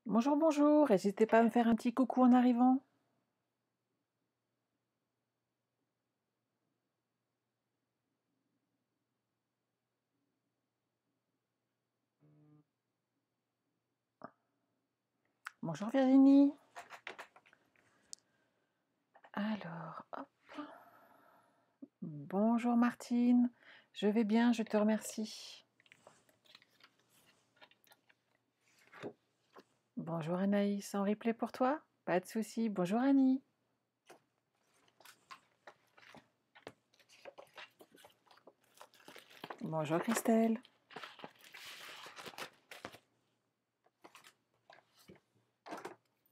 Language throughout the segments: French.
Bonjour, bonjour, n'hésitez pas à me faire un petit coucou en arrivant. Bonjour Virginie. Alors, hop. Bonjour Martine. Je vais bien, je te remercie. Bonjour Anaïs, en replay pour toi? Pas de souci. Bonjour Annie. Bonjour Christelle.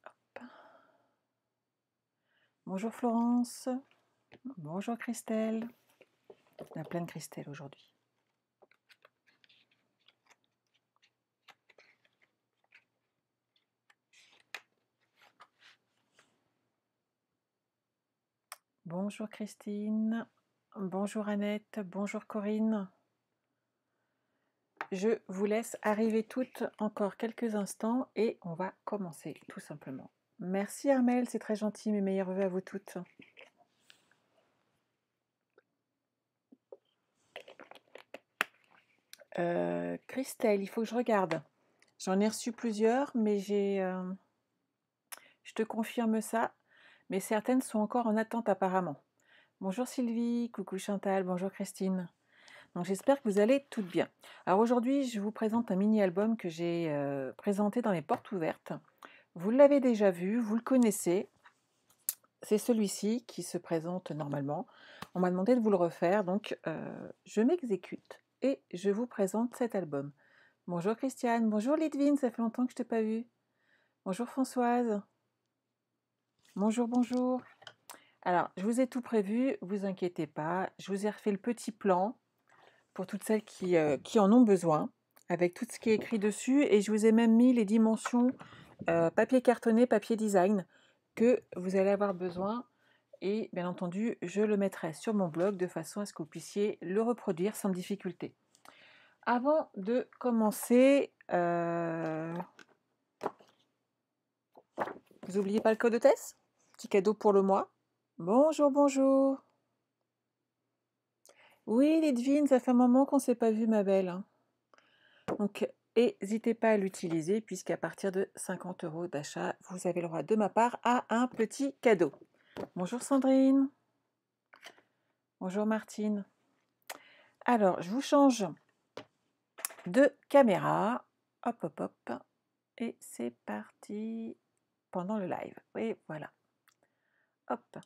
Hop. Bonjour Florence. Bonjour Christelle. Il y a plein de Christelle aujourd'hui. Bonjour Christine. Bonjour Annette. Bonjour Corinne. Je vous laisse arriver toutes encore quelques instants et on va commencer tout simplement. Merci Armel, c'est très gentil, mes meilleurs vœux à vous toutes. Christelle, il faut que je regarde. J'en ai reçu plusieurs, mais je te confirme ça, mais certaines sont encore en attente apparemment. Bonjour Sylvie, coucou Chantal, bonjour Christine. Donc j'espère que vous allez toutes bien. Alors aujourd'hui, je vous présente un mini-album que j'ai présenté dans les portes ouvertes. Vous l'avez déjà vu, vous le connaissez. C'est celui-ci qui se présente normalement. On m'a demandé de vous le refaire, donc je m'exécute et je vous présente cet album. Bonjour Christiane, bonjour Lidvine, ça fait longtemps que je t'ai pas vue. Bonjour Françoise. Bonjour, bonjour. Alors, je vous ai tout prévu, vous inquiétez pas. Je vous ai refait le petit plan pour toutes celles qui en ont besoin, avec tout ce qui est écrit dessus. Et je vous ai même mis les dimensions papier cartonné, papier design que vous allez avoir besoin. Et bien entendu, je le mettrai sur mon blog de façon à ce que vous puissiez le reproduire sans difficulté. Avant de commencer, vous n'oubliez pas le code hôtesse? Petit cadeau pour le mois. Bonjour, bonjour. Oui, Lidvine, ça fait un moment qu'on ne s'est pas vu, ma belle. Donc, n'hésitez pas à l'utiliser, puisqu'à partir de 50 € d'achat, vous avez le droit de ma part à un petit cadeau. Bonjour Sandrine. Bonjour Martine. Alors, je vous change de caméra. Hop, hop, hop. Et c'est parti pendant le live. Et voilà. Hop.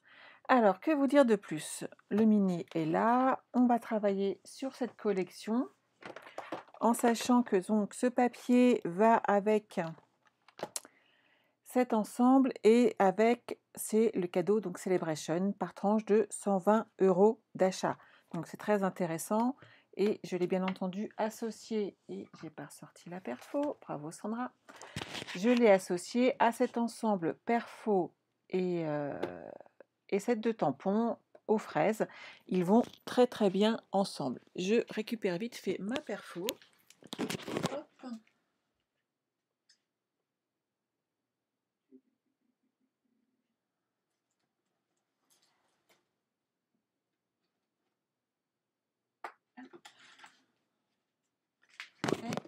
Alors, que vous dire de plus? Le mini est là. On va travailler sur cette collection en sachant que donc, ce papier va avec cet ensemble et avec, c'est le cadeau donc Celebration par tranche de 120 € d'achat. Donc c'est très intéressant et je l'ai bien entendu associé, et j'ai pas ressorti la perfo, bravo Sandra, je l'ai associé à cet ensemble perfo et set de tampons aux fraises. Ils vont très très bien ensemble. Je récupère vite fait ma perfo. Hop.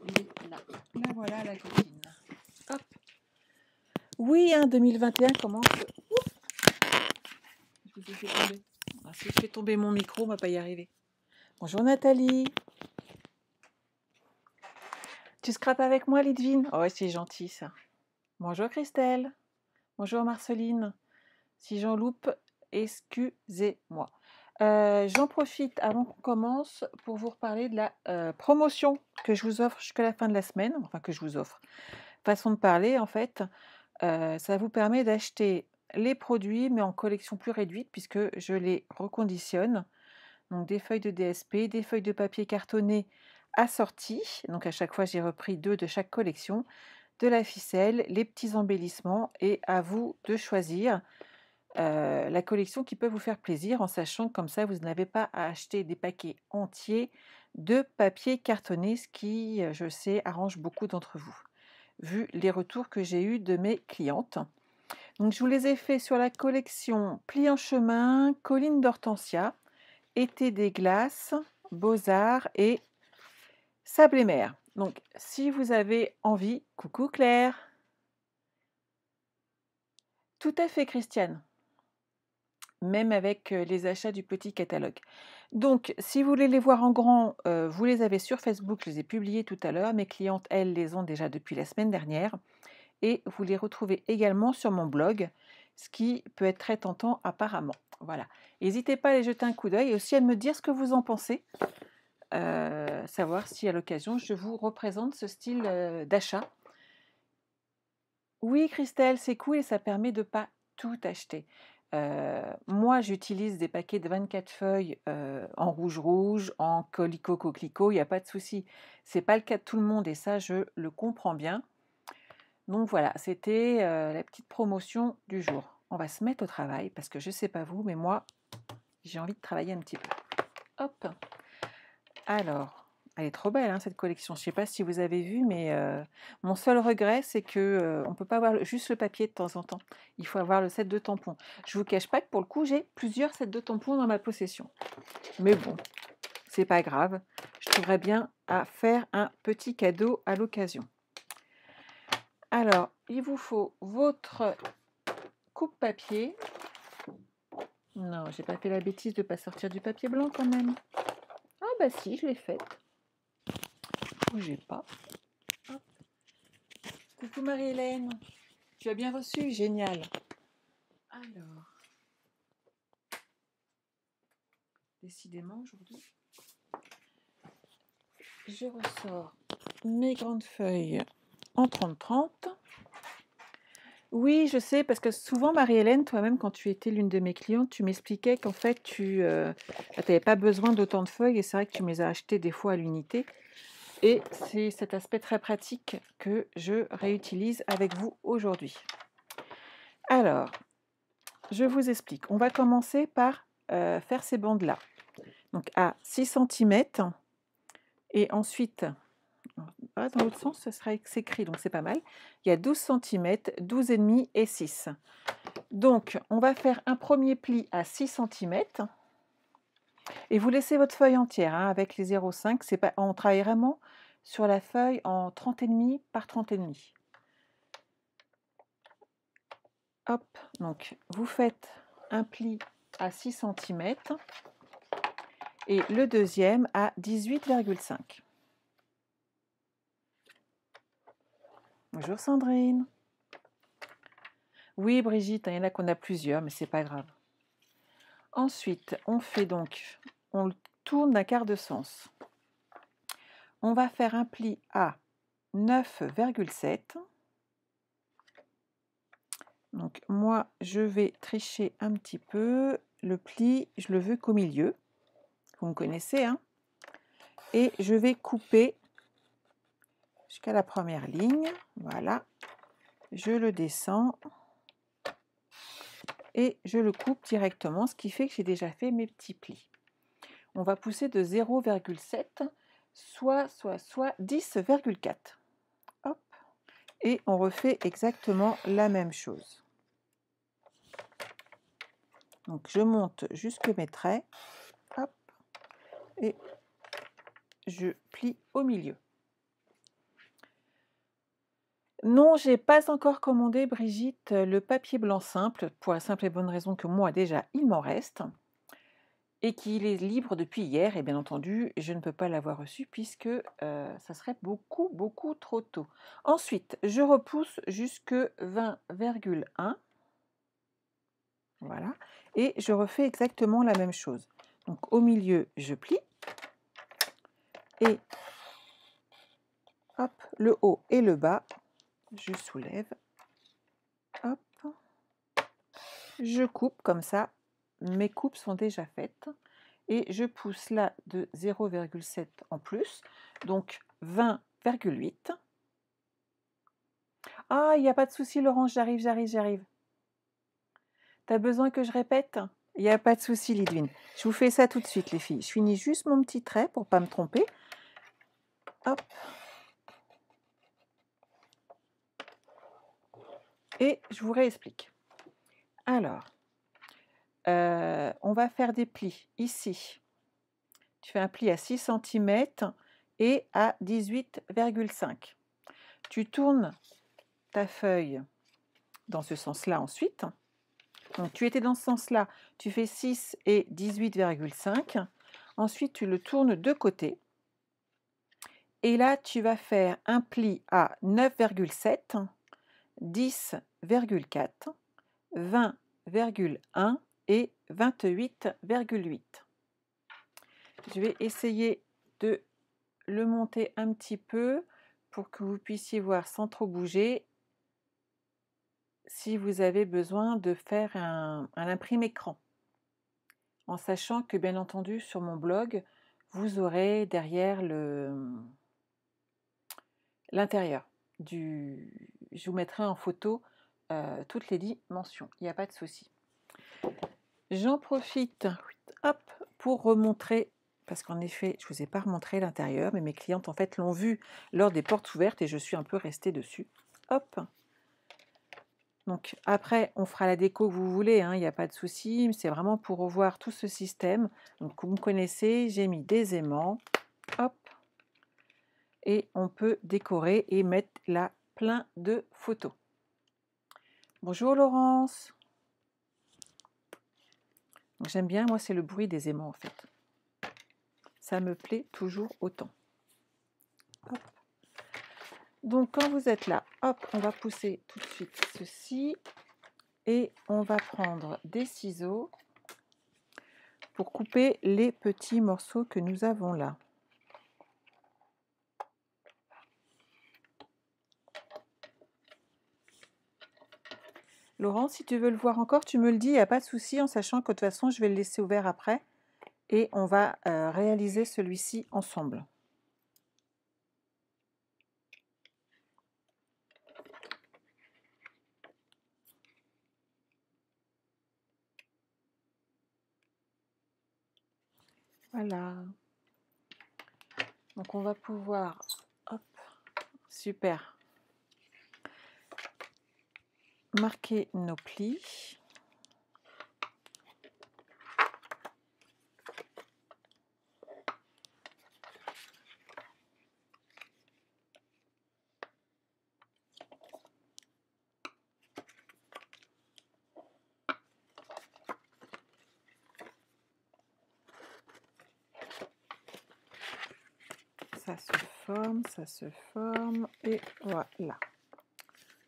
Elle est là. La voilà la copine. Hop. Oui, hein, 2021 commence. Je vous ai fait tomber. Ah, si je fais tomber mon micro, on va pas y arriver. Bonjour Nathalie. Tu scrapes avec moi, Lidvine? Oh, c'est gentil ça. Bonjour Christelle. Bonjour Marceline. Si j'en loupe, excusez-moi. J'en profite avant qu'on commence pour vous reparler de la promotion que je vous offre jusqu'à la fin de la semaine. Enfin, que je vous offre. Façon de parler, en fait. Ça vous permet d'acheter les produits, mais en collection plus réduite, puisque je les reconditionne. Donc des feuilles de DSP, des feuilles de papier cartonné assorties. Donc à chaque fois, j'ai repris 2 de chaque collection. De la ficelle, les petits embellissements, et à vous de choisir la collection qui peut vous faire plaisir, en sachant que comme ça, vous n'avez pas à acheter des paquets entiers de papier cartonné, ce qui, je sais, arrange beaucoup d'entre vous. vu les retours que j'ai eus de mes clientes. Donc je vous les ai fait sur la collection Pli en chemin, Colline d'Hortensia, Été des glaces, Beaux-Arts et Sable et mer. Donc si vous avez envie, coucou Claire. Tout à fait Christiane, même avec les achats du petit catalogue. Donc si vous voulez les voir en grand, vous les avez sur Facebook, je les ai publiés tout à l'heure. Mes clientes, elles, les ont déjà depuis la semaine dernière. Et vous les retrouvez également sur mon blog, ce qui peut être très tentant apparemment. Voilà. N'hésitez pas à les jeter un coup d'œil et aussi à me dire ce que vous en pensez. Savoir si à l'occasion je vous représente ce style d'achat. Oui Christelle, c'est cool et ça permet de ne pas tout acheter. Moi j'utilise des paquets de 24 feuilles en rouge, en coquelicot, il n'y a pas de souci. C'est pas le cas de tout le monde et ça je le comprends bien. Donc voilà, c'était la petite promotion du jour. On va se mettre au travail parce que je ne sais pas vous, mais moi, j'ai envie de travailler un petit peu. Hop. Alors, elle est trop belle hein, cette collection. Je ne sais pas si vous avez vu, mais mon seul regret, c'est que on ne peut pas avoir juste le papier de temps en temps. Il faut avoir le set de tampons. Je ne vous cache pas que pour le coup, j'ai plusieurs sets de tampons dans ma possession. Mais bon, c'est pas grave. Je trouverais bien à faire un petit cadeau à l'occasion. Alors, il vous faut votre coupe-papier. Non, j'ai pas fait la bêtise de ne pas sortir du papier blanc quand même. Ah bah si, je l'ai faite. Bougez pas. Hop. Coucou Marie-Hélène. Tu as bien reçu, génial. Alors, décidément aujourd'hui, je ressors mes grandes feuilles en 30-30. Oui, je sais, parce que souvent, Marie-Hélène, toi-même, quand tu étais l'une de mes clientes, tu m'expliquais qu'en fait, tu n'avais pas besoin d'autant de feuilles, et c'est vrai que tu me les as achetées des fois à l'unité. Et c'est cet aspect très pratique que je réutilise avec vous aujourd'hui. Alors, je vous explique. On va commencer par faire ces bandes-là. Donc à 6 cm, et ensuite... dans l'autre sens, ce sera écrit, donc c'est pas mal. Il y a 12 cm, 12,5 et 6. Donc, on va faire un premier pli à 6 cm. Et vous laissez votre feuille entière hein, avec les 0,5. On travaille vraiment sur la feuille en 30,5 par 30,5. Hop, donc vous faites un pli à 6 cm et le deuxième à 18,5. Bonjour Sandrine. Oui Brigitte, il y en a qu'on a plusieurs, mais c'est pas grave. Ensuite, on le tourne d'un quart de sens. On va faire un pli à 9,7. Donc moi, je vais tricher un petit peu. Le pli, je le veux qu'au milieu. Vous me connaissez, hein? Et je vais couper jusqu'à la première ligne. Voilà. Je le descends. Et je le coupe directement, ce qui fait que j'ai déjà fait mes petits plis. On va pousser de 0,7, soit 10,4. Hop. Et on refait exactement la même chose. Donc je monte jusque mes traits, hop, et je plie au milieu. Non, j'ai pas encore commandé, Brigitte, le papier blanc simple, pour la simple et bonne raison que moi déjà il m'en reste, et qu'il est libre depuis hier, et bien entendu je ne peux pas l'avoir reçu puisque ça serait beaucoup trop tôt. Ensuite, je repousse jusque 20,1. Voilà, et je refais exactement la même chose. Donc au milieu, je plie, et hop, le haut et le bas, je soulève, hop, je coupe comme ça, mes coupes sont déjà faites, et je pousse là de 0,7 en plus, donc 20,8. Ah, il n'y a pas de souci Laurence, j'arrive. T'as besoin que je répète? Il n'y a pas de souci Lidwine. Je vous fais ça tout de suite les filles. Je finis juste mon petit trait pour ne pas me tromper. Hop. et je vous réexplique. Alors, on va faire des plis ici. Tu fais un pli à 6 cm et à 18,5. Tu tournes ta feuille dans ce sens-là ensuite. Donc tu étais dans ce sens-là, tu fais 6 et 18,5. Ensuite, tu le tournes de côté. Et là, tu vas faire un pli à 9,7, 10,4, 20,1 et 28,8. Je vais essayer de le monter un petit peu pour que vous puissiez voir sans trop bouger si vous avez besoin de faire un imprime-écran. En sachant que, bien entendu, sur mon blog, vous aurez derrière l'intérieur. Je vous mettrai en photo toutes les dimensions, il n'y a pas de souci. J'en profite pour remontrer, parce qu'en effet, je ne vous ai pas remontré l'intérieur, mais mes clientes en fait l'ont vu lors des portes ouvertes et je suis un peu restée dessus. Hop. Donc après, on fera la déco que vous voulez, il n'y a pas de souci, c'est vraiment pour revoir tout ce système. Donc vous me connaissez, j'ai mis des aimants, hop, et on peut décorer et mettre là plein de photos. Bonjour Laurence. J'aime bien, moi c'est le bruit des aimants en fait. Ça me plaît toujours autant. Hop. Donc quand vous êtes là, hop, on va pousser tout de suite ceci et on va prendre des ciseaux pour couper les petits morceaux que nous avons là. Laurent, si tu veux le voir encore, tu me le dis, il n'y a pas de souci, en sachant que de toute façon, je vais le laisser ouvert après et on va réaliser celui-ci ensemble. Voilà. Donc on va pouvoir, hop, super, marquer nos plis. Ça se forme, et voilà.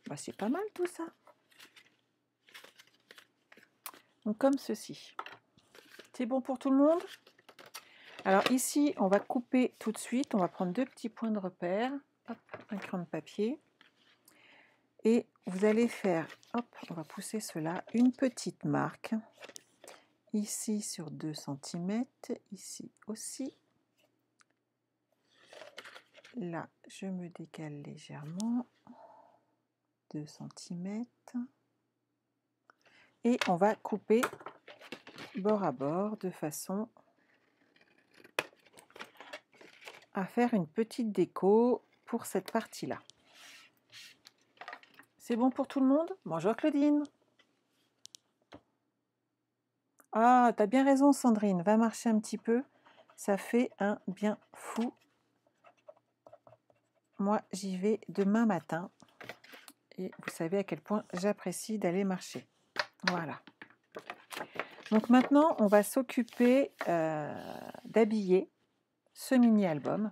Bah, c'est pas mal tout ça. Donc comme ceci. C'est bon pour tout le monde? Alors ici, on va couper tout de suite. On va prendre 2 petits points de repère. Hop, un crayon de papier. Et vous allez faire, hop, on va pousser cela, une petite marque. Ici sur 2 cm, ici aussi. Là, je me décale légèrement. 2 cm. Et on va couper bord à bord de façon à faire une petite déco pour cette partie-là. C'est bon pour tout le monde? Bonjour Claudine. Ah, t'as bien raison Sandrine, va marcher un petit peu, ça fait un bien fou. Moi, j'y vais demain matin et vous savez à quel point j'apprécie d'aller marcher. Voilà. Donc maintenant, on va s'occuper d'habiller ce mini-album.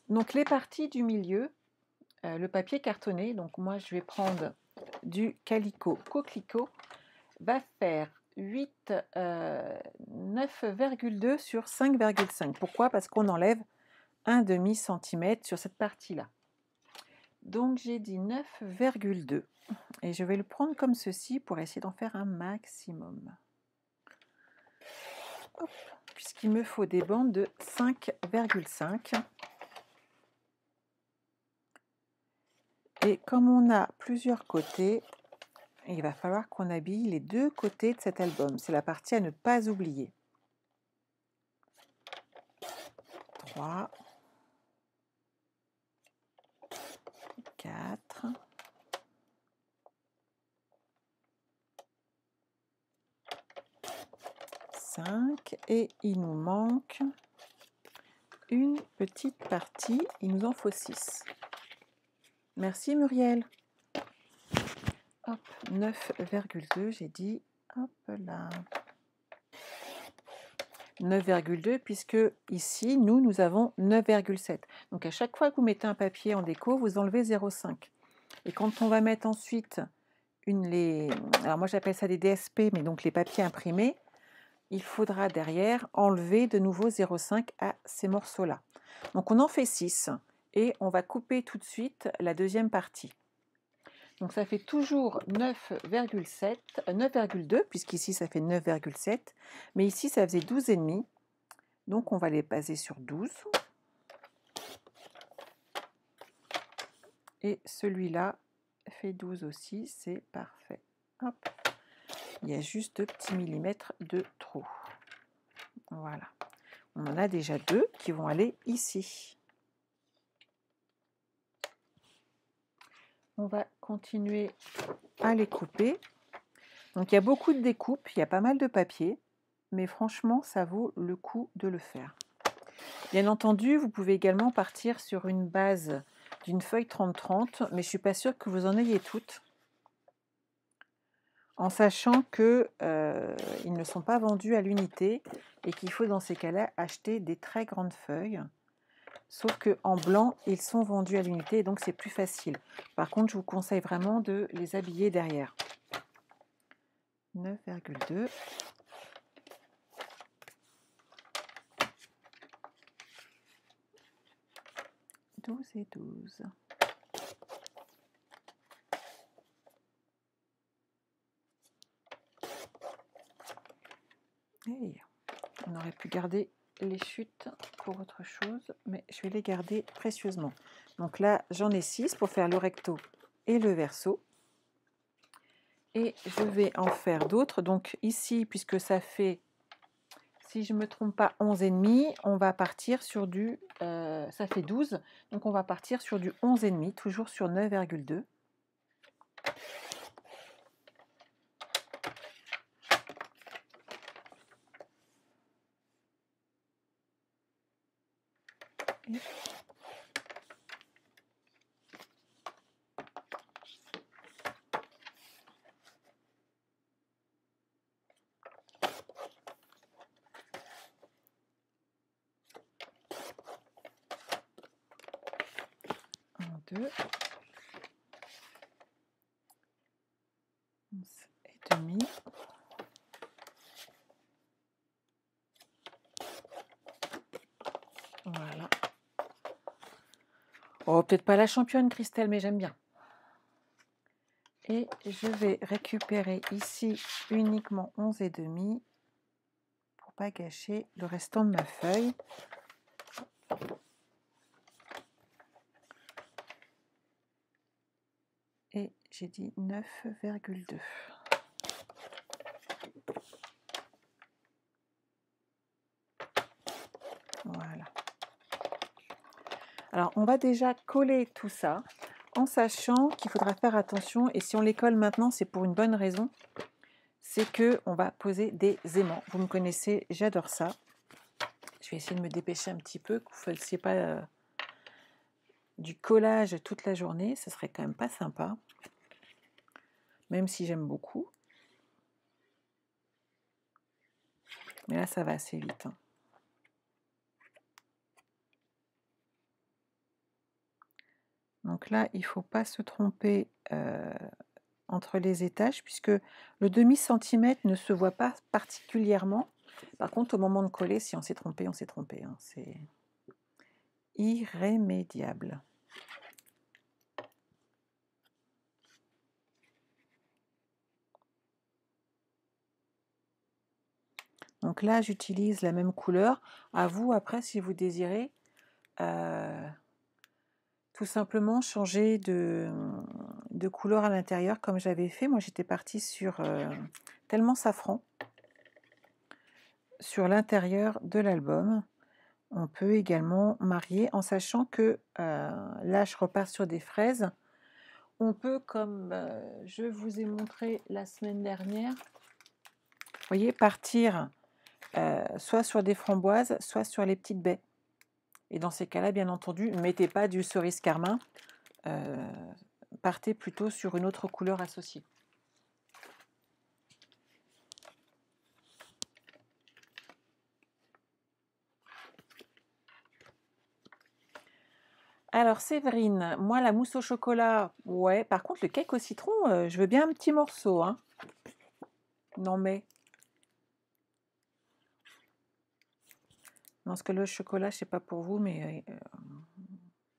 Donc les parties du milieu, le papier cartonné, donc moi je vais prendre du Calico Coquelicot, va faire 9,2 sur 5,5. Pourquoi? Parce qu'on enlève un demi-centimètre sur cette partie-là. Donc j'ai dit 9,2 et je vais le prendre comme ceci pour essayer d'en faire un maximum. Puisqu'il me faut des bandes de 5,5. Et comme on a plusieurs côtés, il va falloir qu'on habille les 2 côtés de cet album. C'est la partie à ne pas oublier. 3, 4, 5 et il nous manque une petite partie, il nous en faut 6. Merci Muriel. Hop, 9,2 j'ai dit, hop là. 9,2 puisque ici, nous avons 9,7. Donc à chaque fois que vous mettez un papier en déco, vous enlevez 0,5. Et quand on va mettre ensuite alors moi j'appelle ça des DSP, mais donc les papiers imprimés, il faudra derrière enlever de nouveau 0,5 à ces morceaux-là. Donc on en fait 6 et on va couper tout de suite la deuxième partie. Donc ça fait toujours 9,7, 9,2, puisqu'ici ça fait 9,7, mais ici ça faisait 12,5. Donc on va les baser sur 12. Et celui-là fait 12 aussi, c'est parfait. Hop. Il y a juste 2 petits millimètres de trop. Voilà. On en a déjà 2 qui vont aller ici. On va continuer à les couper. Donc il y a beaucoup de découpes, il y a pas mal de papier, mais franchement, ça vaut le coup de le faire. Bien entendu, vous pouvez également partir sur une base d'une feuille 30-30, mais je ne suis pas sûre que vous en ayez toutes, en sachant qu'ils ne sont pas vendus à l'unité et qu'il faut dans ces cas-là acheter des très grandes feuilles. Sauf qu'en blanc, ils sont vendus à l'unité et donc c'est plus facile. Par contre, je vous conseille vraiment de les habiller derrière. 9,2. « 12 et 12. » Et on aurait pu garder les chutes pour autre chose, mais je vais les garder précieusement. Donc là, j'en ai 6 pour faire le recto et le verso. Et je vais en faire d'autres. Donc ici, puisque ça fait, si je ne me trompe pas, 11,5, on va partir sur du... ça fait 12, donc on va partir sur du 11,5, toujours sur 9,2. Un, deux. 11,5. Voilà. Oh, peut-être pas la championne, Christelle, mais j'aime bien. Et je vais récupérer ici uniquement 11,5 pour pas gâcher le restant de ma feuille. Et j'ai dit 9,2. Voilà. Alors, on va déjà coller tout ça en sachant qu'il faudra faire attention. Et si on les colle maintenant, c'est pour une bonne raison. C'est qu'on va poser des aimants. Vous me connaissez, j'adore ça. Je vais essayer de me dépêcher un petit peu, que vous ne fassiez pas du collage toute la journée. Ce serait quand même pas sympa. Même si j'aime beaucoup. Mais là, ça va assez vite. Hein. Donc là, il ne faut pas se tromper entre les étages, puisque le demi-centimètre ne se voit pas particulièrement. Par contre, au moment de coller, si on s'est trompé, on s'est trompé. Hein. C'est irrémédiable. Donc là, j'utilise la même couleur. À vous, après, si vous désirez, tout simplement changer de couleur à l'intérieur, comme j'avais fait. Moi, j'étais partie sur tellement safran. Sur l'intérieur de l'album, on peut également marier, en sachant que là, je repars sur des fraises. On peut, comme je vous ai montré la semaine dernière, vous voyez, partir soit sur des framboises, soit sur les petites baies. Et dans ces cas-là, bien entendu, ne mettez pas du cerise carmin, partez plutôt sur une autre couleur associée. Alors Séverine, moi la mousse au chocolat, ouais. Par contre le cake au citron, je veux bien un petit morceau, hein. Non mais, non, parce que le chocolat, je sais pas pour vous, mais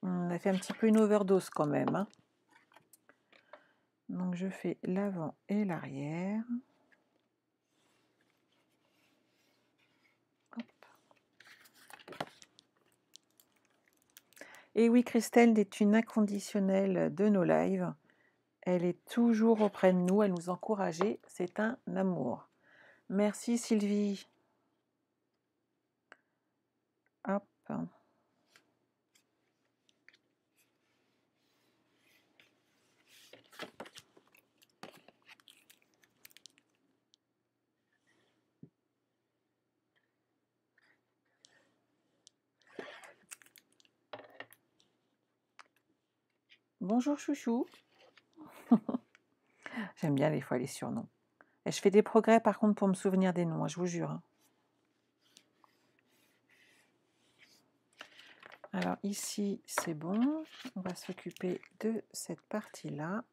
on a fait un petit peu une overdose quand même, hein. Donc je fais l'avant et l'arrière. Et oui, Christelle est une inconditionnelle de nos lives. Elle est toujours auprès de nous, elle nous encourage, c'est un amour. Merci Sylvie. Hop. Bonjour chouchou. J'aime bien des fois les surnoms. Et je fais des progrès par contre pour me souvenir des noms, hein, je vous jure, hein. Alors ici c'est bon, on va s'occuper de cette partie-là.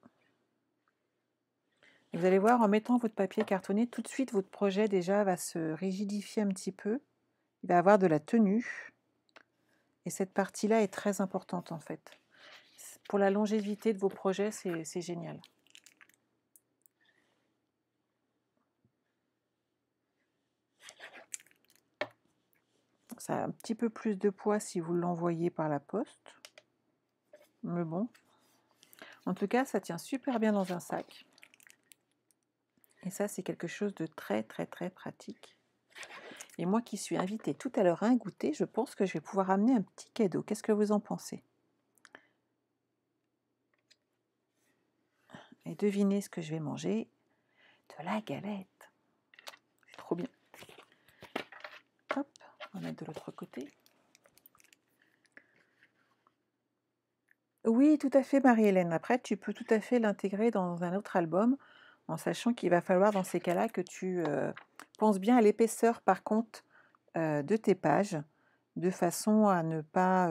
Vous allez voir, en mettant votre papier cartonné, tout de suite votre projet déjà va se rigidifier un petit peu. Il va avoir de la tenue. Et cette partie-là est très importante en fait. Pour la longévité de vos projets, c'est génial. Ça a un petit peu plus de poids si vous l'envoyez par la poste. Mais bon. En tout cas, ça tient super bien dans un sac. Et ça, c'est quelque chose de très, très, très pratique. Et moi qui suis invitée tout à l'heure à un goûter, je pense que je vais pouvoir amener un petit cadeau. Qu'est-ce que vous en pensez? Et devinez ce que je vais manger. De la galette. C'est trop bien. Hop, on va mettre de l'autre côté. Oui, tout à fait, Marie-Hélène. Après, tu peux tout à fait l'intégrer dans un autre album, en sachant qu'il va falloir dans ces cas-là que tu penses bien à l'épaisseur, par contre, de tes pages, de façon à ne pas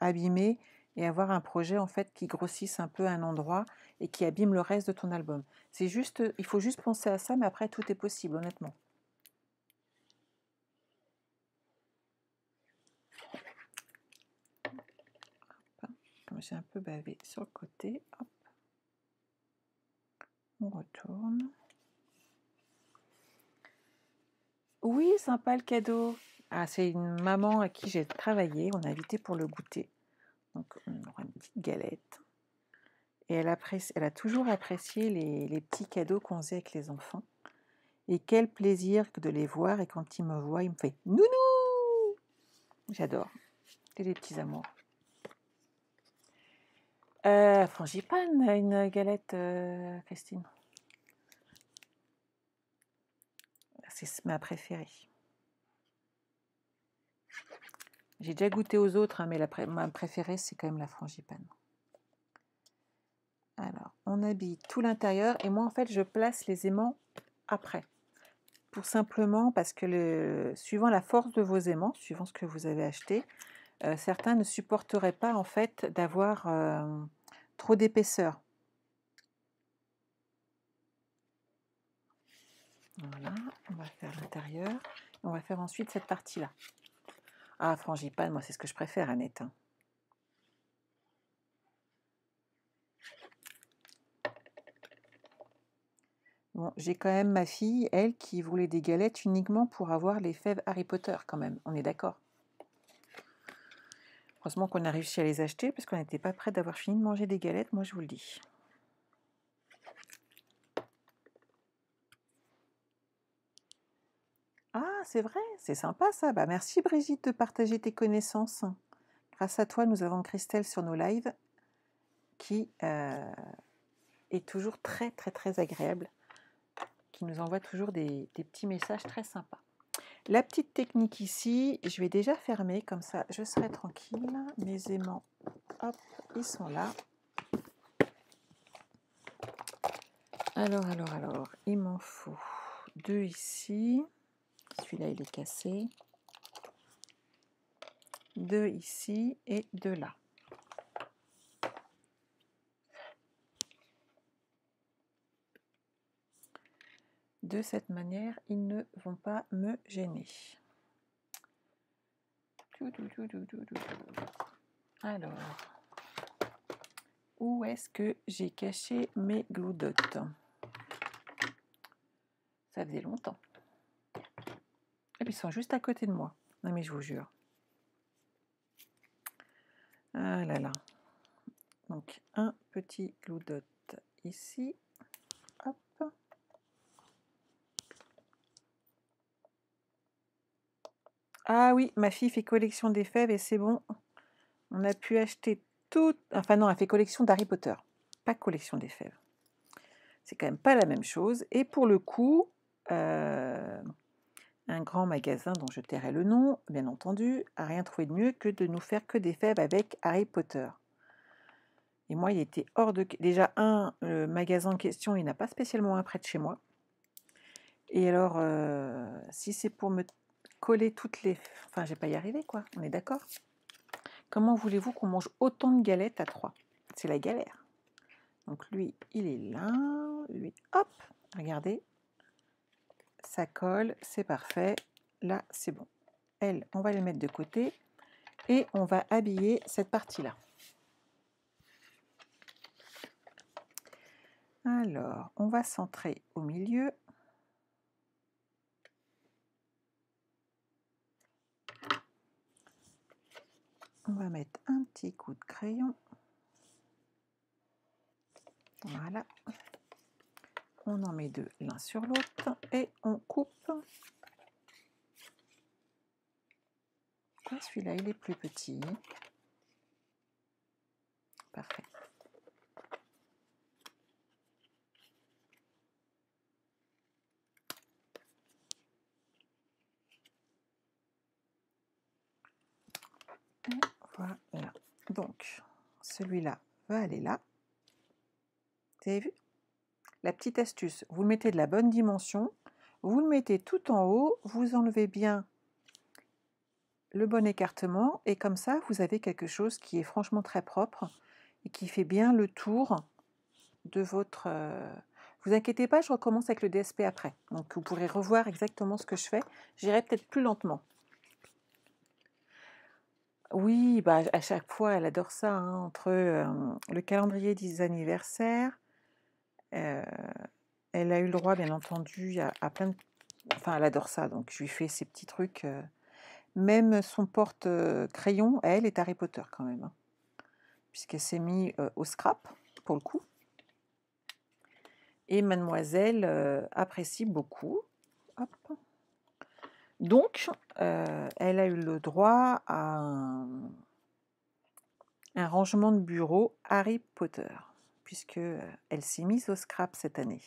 abîmer et avoir un projet en fait qui grossisse un peu un endroit et qui abîme le reste de ton album. C'est juste, il faut juste penser à ça, mais après tout est possible, honnêtement. Hop, comme j'ai un peu bavé sur le côté, hop, on retourne. Oui, sympa le cadeau. Ah, c'est une maman à qui j'ai travaillé, on a invité pour le goûter. Donc on aura une petite galette. Et elle a toujours apprécié les petits cadeaux qu'on faisait avec les enfants. Et quel plaisir que de les voir. Et quand il me voit, il me fait nounou. J'adore. C'est des petits amours. Frangipane, une galette, Christine. C'est ma préférée. J'ai déjà goûté aux autres, hein, mais ma préférée, c'est quand même la frangipane. Alors, on habille tout l'intérieur. Et moi, en fait, je place les aimants après. Pour simplement, parce que suivant la force de vos aimants, suivant ce que vous avez acheté, certains ne supporteraient pas, en fait, d'avoir trop d'épaisseur. Voilà, on va faire l'intérieur. On va faire ensuite cette partie-là. Ah, frangipane, moi, c'est ce que je préfère, Annette, hein. Bon, j'ai quand même ma fille, elle, qui voulait des galettes uniquement pour avoir les fèves Harry Potter, quand même. On est d'accord? Heureusement qu'on a réussi à les acheter, parce qu'on n'était pas près d'avoir fini de manger des galettes, moi, je vous le dis. Ah, c'est vrai, c'est sympa ça. Bah, merci Brigitte de partager tes connaissances. Grâce à toi, nous avons Christelle sur nos lives qui est toujours très très très agréable, qui nous envoie toujours des petits messages très sympas. La petite technique ici, je vais déjà fermer, comme ça je serai tranquille. Mes aimants, hop, ils sont là. Alors, il m'en faut 2 ici. Celui-là, il est cassé. 2 ici et 2 là. De cette manière, ils ne vont pas me gêner. Alors, où est-ce que j'ai caché mes glue dots? Ça faisait longtemps. Et puis ils sont juste à côté de moi. Non mais je vous jure. Ah là là. Donc un petit glue dot ici. Hop. Ah oui, ma fille fait collection des fèves et c'est bon. On a pu acheter tout. Enfin non, elle fait collection d'Harry Potter. Pas collection des fèves. C'est quand même pas la même chose. Et pour le coup, un grand magasin dont je tairai le nom, bien entendu, a rien trouvé de mieux que de nous faire que des fèves avec Harry Potter. Et moi, il était hors de... Déjà, le magasin en question, il n'a pas spécialement un près de chez moi. Et alors, si c'est pour me coller toutes les... Enfin, je vais pas y arriver, quoi. On est d'accord? Comment voulez-vous qu'on mange autant de galettes à 3? C'est la galère. Donc lui, il est là. Lui, hop, regardez. Ça colle, c'est parfait. Là, c'est bon. Elle, on va les mettre de côté. Et on va habiller cette partie-là. Alors, on va centrer au milieu. On va mettre un petit coup de crayon. Voilà. On en met 2 l'un sur l'autre et on coupe. Celui-là, il est plus petit. Parfait. Et voilà. Donc, celui-là va aller là. Vous avez vu? La petite astuce, vous le mettez de la bonne dimension, vous le mettez tout en haut, vous enlevez bien le bon écartement et comme ça, vous avez quelque chose qui est franchement très propre et qui fait bien le tour de votre... Vous inquiétez pas, je recommence avec le DSP après. Donc, vous pourrez revoir exactement ce que je fais. J'irai peut-être plus lentement. Oui, bah, à chaque fois, elle adore ça, hein, entre le calendrier des anniversaires. Elle a eu le droit, bien entendu, à plein de... Enfin, elle adore ça, donc je lui fais ces petits trucs. Même son porte-crayon, elle, est Harry Potter quand même, hein, puisqu'elle s'est mise au scrap, pour le coup. Et mademoiselle apprécie beaucoup. Hop. Donc, elle a eu le droit à un rangement de bureau Harry Potter, puisque elle s'est mise au scrap cette année,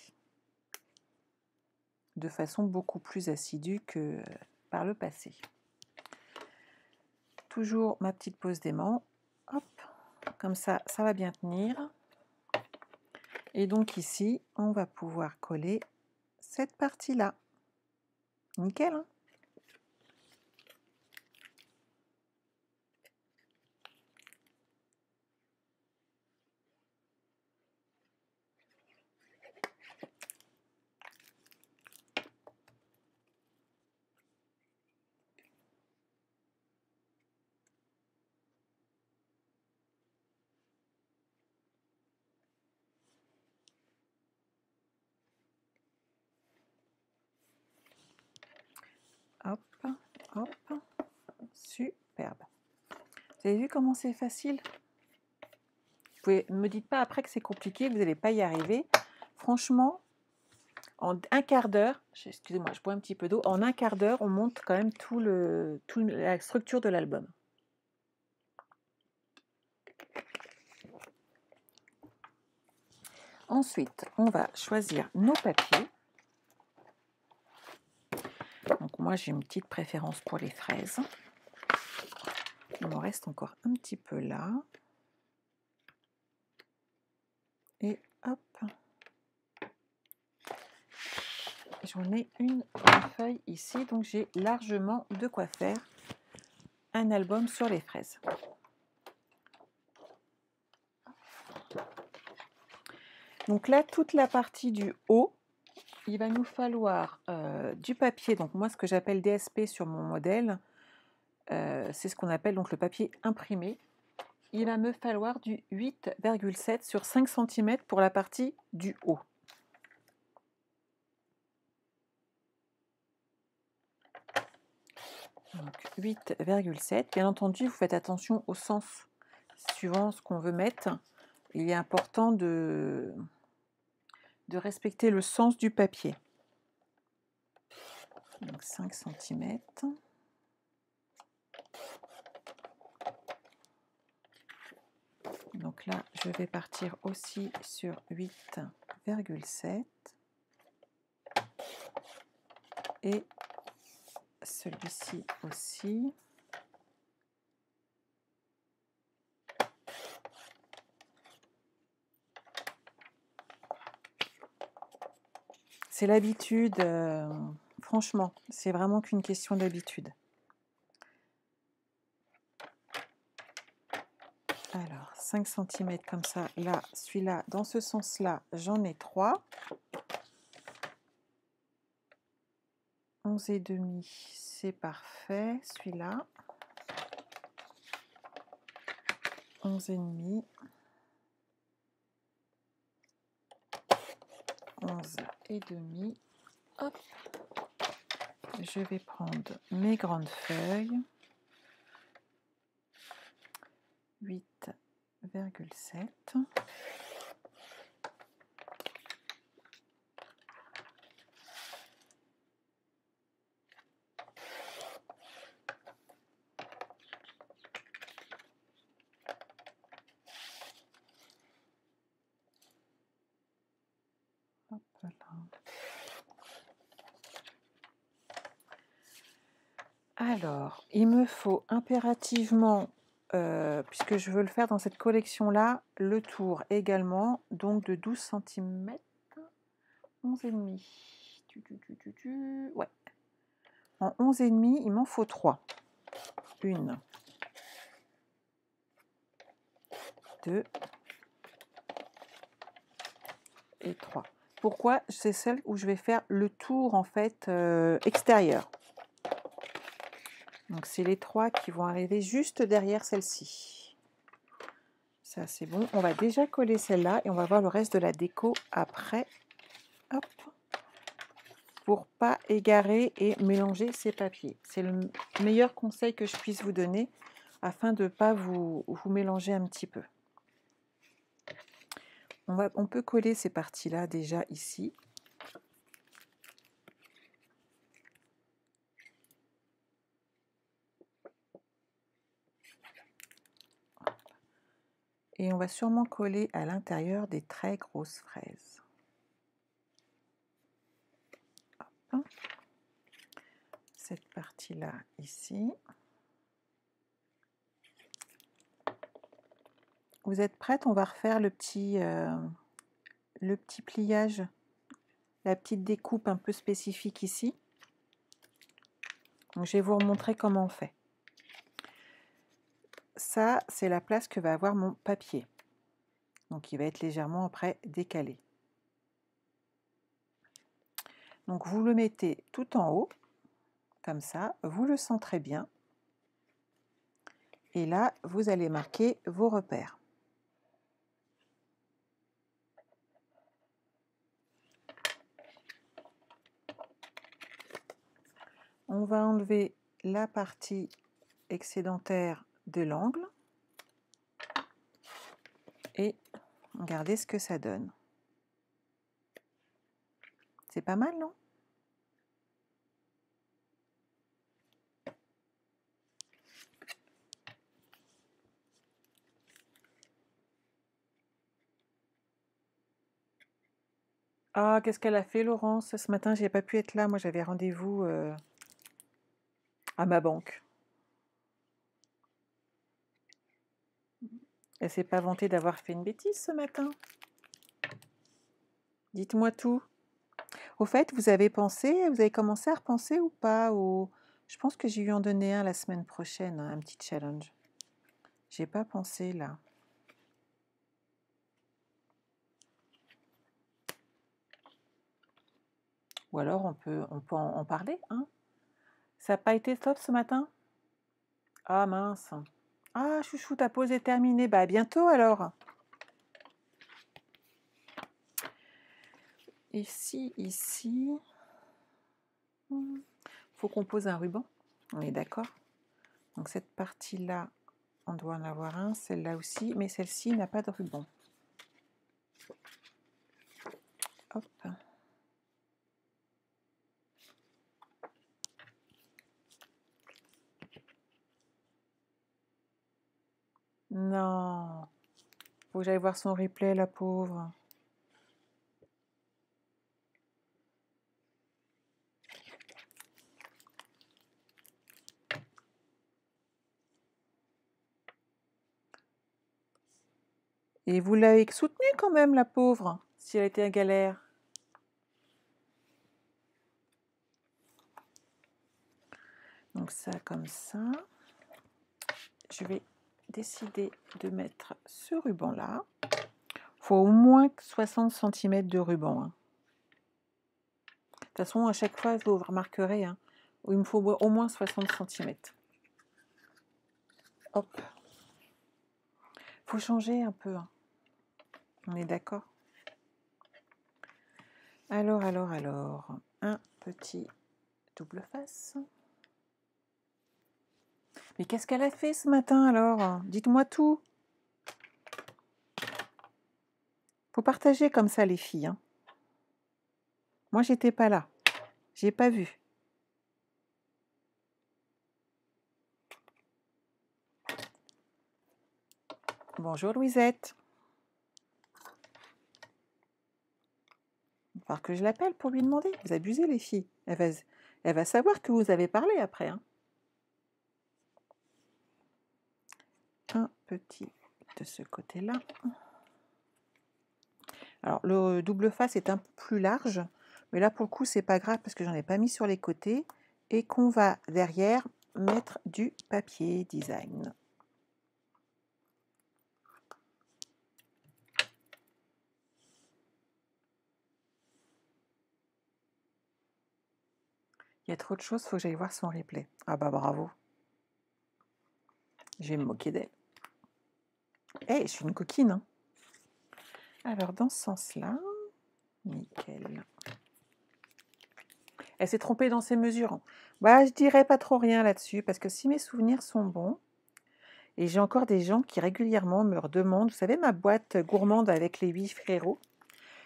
de façon beaucoup plus assidue que par le passé. Toujours ma petite pose d'aimant, hop, comme ça, ça va bien tenir. Et donc ici, on va pouvoir coller cette partie-là. Nickel, hein? Hop, hop, superbe. Vous avez vu comment c'est facile? Ne me dites pas après que c'est compliqué, vous n'allez pas y arriver. Franchement, en un quart d'heure, excusez-moi, je bois un petit peu d'eau, en un quart d'heure, on monte quand même toute la structure de l'album. Ensuite, on va choisir nos papiers. Donc moi j'ai une petite préférence pour les fraises. Il m'en reste encore un petit peu là. Et hop, j'en ai une feuille ici, donc j'ai largement de quoi faire un album sur les fraises. Donc là, toute la partie du haut, il va nous falloir du papier. Donc moi, ce que j'appelle DSP sur mon modèle, c'est ce qu'on appelle donc le papier imprimé. Il va me falloir du 8,7 sur 5 cm pour la partie du haut. Donc 8,7. Bien entendu, vous faites attention au sens suivant ce qu'on veut mettre. Il est important de respecter le sens du papier. Donc 5 cm. Donc là, je vais partir aussi sur 8,7. Et celui-ci aussi. C'est l'habitude, franchement, c'est vraiment qu'une question d'habitude. Alors, 5 cm comme ça, là, celui-là, dans ce sens-là, j'en ai 3. 11,5, c'est parfait, celui-là. 11,5. 11,5. Hop. Je vais prendre mes grandes feuilles. 8,7. Hop là. Alors, il me faut impérativement, puisque je veux le faire dans cette collection-là, le tour également, donc de 12 cm, 11,5. Ouais. En 11,5, il m'en faut 3. 1, 2 et 3. Pourquoi? C'est celle où je vais faire le tour en fait extérieur. Donc c'est les 3 qui vont arriver juste derrière celle-ci. Ça c'est bon. On va déjà coller celle-là et on va voir le reste de la déco après. Hop. Pour pas égarer et mélanger ces papiers. C'est le meilleur conseil que je puisse vous donner afin de ne pas vous mélanger un petit peu. On peut coller ces parties-là déjà ici. Et on va sûrement coller à l'intérieur des très grosses fraises. Hop. Cette partie-là ici. Vous êtes prête? On va refaire le petit pliage, la petite découpe un peu spécifique ici. Donc, je vais vous remontrer comment on fait. Ça, c'est la place que va avoir mon papier. Donc, il va être légèrement après décalé. Donc, vous le mettez tout en haut, comme ça, vous le centrez bien. Et là, vous allez marquer vos repères. On va enlever la partie excédentaire de l'angle et regardez ce que ça donne. C'est pas mal, non? Ah, qu'est-ce qu'elle a fait, Laurence? Ce matin, j'ai pas pu être là. Moi, j'avais rendez-vous à ma banque. Elle s'est pas vantée d'avoir fait une bêtise ce matin. Dites-moi tout. Au fait, vous avez commencé à repenser ou pas au... Je pense que j'ai eu en donner un la semaine prochaine, hein, un petit challenge. J'ai pas pensé là. Ou alors on peut en parler, hein? Ça n'a pas été top ce matin? Ah mince. Ah chouchou, ta pause est terminée. Bah à bientôt alors. Ici. Faut qu'on pose un ruban. On est d'accord? Donc cette partie-là, on doit en avoir un. Celle-là aussi, mais celle-ci n'a pas de ruban. Hop. Non. Faut que j'aille voir son replay, la pauvre. Et vous l'avez soutenue quand même, la pauvre, si elle était en galère. Donc ça, comme ça. Je vais décider de mettre ce ruban-là. Il faut au moins 60 cm de ruban. Hein. De toute façon, à chaque fois, vous remarquerez, hein, il me faut au moins 60 cm. Hop. Faut changer un peu. Hein. On est d'accord? Alors. Un petit double face. Mais qu'est-ce qu'elle a fait ce matin alors? Dites-moi tout. Faut partager comme ça les filles. Hein. Moi, j'étais pas là. J'ai pas vu. Bonjour Louisette. Il va falloir que je l'appelle pour lui demander. Vous abusez les filles. Elle va savoir que vous avez parlé après. Hein. Un petit de ce côté-là. Alors le double face est un peu plus large, mais là pour le coup c'est pas grave parce que j'en ai pas mis sur les côtés et qu'on va derrière mettre du papier design. Il y a trop de choses, faut que j'aille voir son replay. Ah bah bravo. Je vais me moquer d'elle. Eh, je suis une coquine. Hein. Alors dans ce sens-là, nickel. Elle s'est trompée dans ses mesures. Bah, je dirais pas trop rien là-dessus, parce que si mes souvenirs sont bons, et j'ai encore des gens qui régulièrement me redemandent, vous savez, ma boîte gourmande avec les 8 frérots,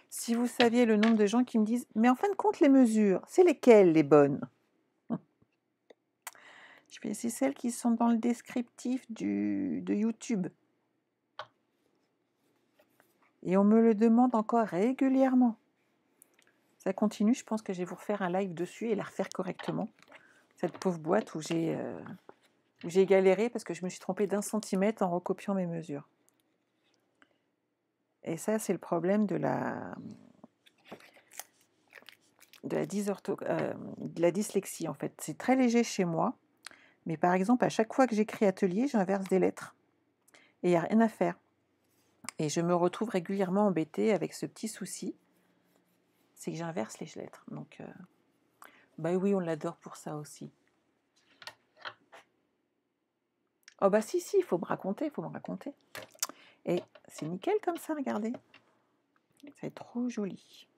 si vous saviez le nombre de gens qui me disent, mais en fin de compte, les mesures, c'est lesquelles les bonnes? Je fais, c'est celles qui sont dans le descriptif de YouTube. Et on me le demande encore régulièrement. Ça continue, je pense que je vais vous refaire un live dessus et la refaire correctement. Cette pauvre boîte où j'ai galéré parce que je me suis trompée d'1 centimètre en recopiant mes mesures. Et ça, c'est le problème de la dyslexie, en fait. C'est très léger chez moi. Mais par exemple, à chaque fois que j'écris atelier, j'inverse des lettres. Et il n'y a rien à faire. Et je me retrouve régulièrement embêtée avec ce petit souci. C'est que j'inverse les lettres. Donc, bah oui, on l'adore pour ça aussi. Oh bah si, il faut me raconter, Et c'est nickel comme ça, regardez. Ça va être trop joli.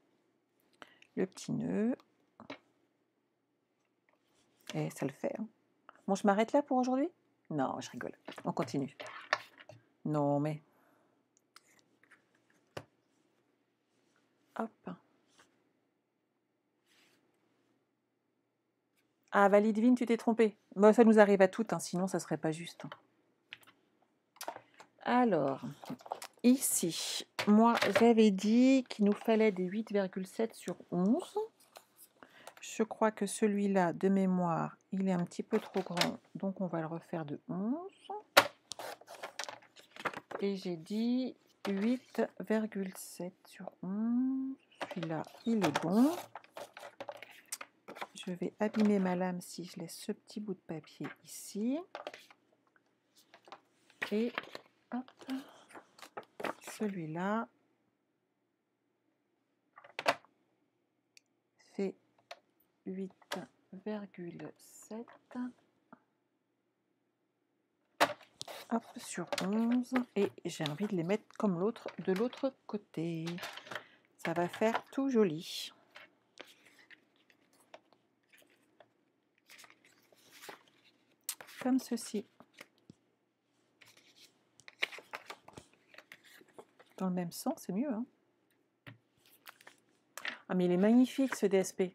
Le petit nœud. Et ça le fait. Hein. Bon, je m'arrête là pour aujourd'hui? Non, je rigole. On continue. Non, mais... Hop. Ah, Validevine, tu t'es trompée. Bon, ça nous arrive à toutes, hein, sinon ça serait pas juste. Alors, ici, moi, j'avais dit qu'il nous fallait des 8,7 sur 11. je crois que celui-là, de mémoire, il est un petit peu trop grand, donc on va le refaire de 11. Et j'ai dit 8,7 sur 11. Celui-là, il est bon. Je vais abîmer ma lame si je laisse ce petit bout de papier ici. Et hop, celui-là fait 8,7. Hop, sur 11. Et j'ai envie de les mettre comme l'autre de l'autre côté. Ça va faire tout joli. Comme ceci. Dans le même sens, c'est mieux. Hein. Ah, mais il est magnifique ce DSP.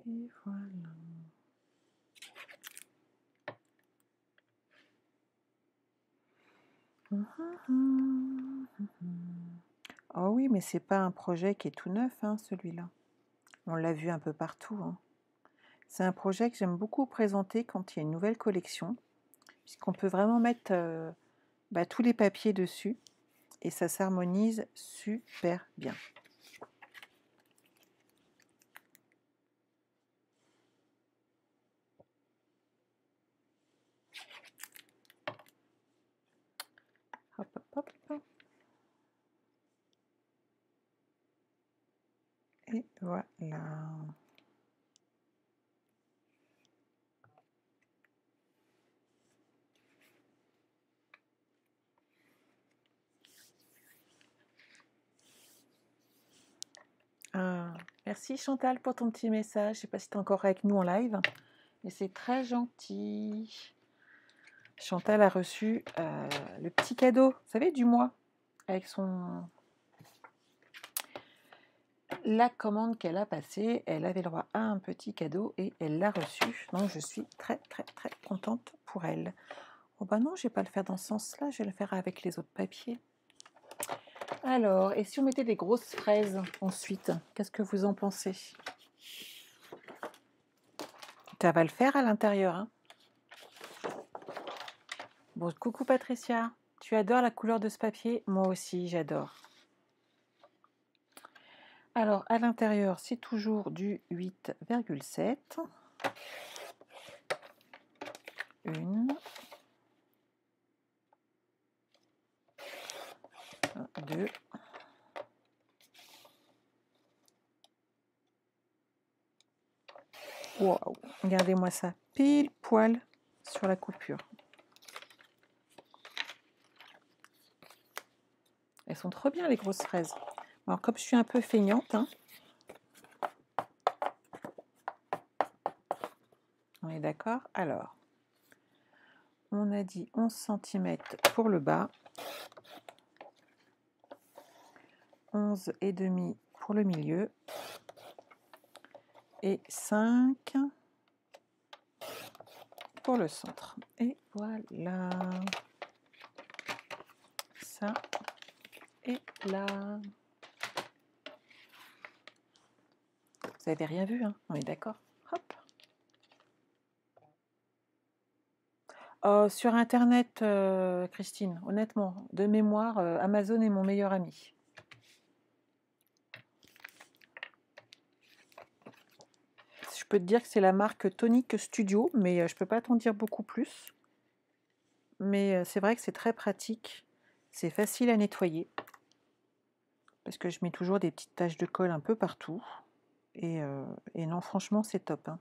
Et voilà. Oh oui, mais c'est pas un projet qui est tout neuf, hein, celui-là. On l'a vu un peu partout. Hein. C'est un projet que j'aime beaucoup présenter quand il y a une nouvelle collection, puisqu'on peut vraiment mettre tous les papiers dessus, et ça s'harmonise super bien. Hop, hop, hop. Et voilà. Ah, merci Chantal pour ton petit message. Je ne sais pas si tu es encore avec nous en live, mais c'est très gentil. Chantal a reçu le petit cadeau, vous savez, du mois, avec la commande qu'elle a passée. Elle avait le droit à un petit cadeau et elle l'a reçu. Donc je suis très très très contente pour elle. Oh bah non, je ne vais pas le faire dans ce sens-là, je vais le faire avec les autres papiers. Alors, et si on mettait des grosses fraises ensuite, qu'est-ce que vous en pensez? Ça va le faire à l'intérieur. Hein. Bon, coucou Patricia, tu adores la couleur de ce papier? Moi aussi, j'adore. Alors, à l'intérieur, c'est toujours du 8,7. Une. Deux. Waouh, regardez-moi ça, pile poil sur la coupure. Elles sont trop bien les grosses fraises. Alors comme je suis un peu feignante, hein, on est d'accord? Alors, on a dit 11 cm pour le bas, 11,5 pour le milieu et 5 pour le centre. Et voilà. Ça et là. Vous n'avez rien vu, hein? On est d'accord? Hop. Sur Internet, Christine, honnêtement, de mémoire, Amazon est mon meilleur ami. Je peux te dire que c'est la marque Tonic Studio, mais je ne peux pas t'en dire beaucoup plus. Mais c'est vrai que c'est très pratique. C'est facile à nettoyer. Parce que je mets toujours des petites taches de colle un peu partout. Et non, franchement, c'est top. Hein.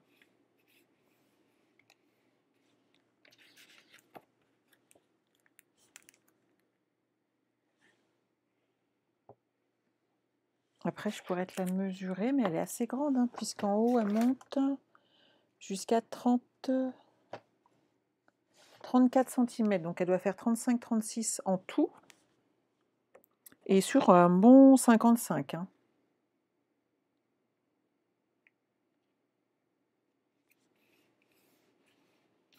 Après, je pourrais te la mesurer, mais elle est assez grande, hein, puisqu'en haut, elle monte jusqu'à 30. 34 cm, donc elle doit faire 35-36 en tout. Et sur un bon 55. Hein.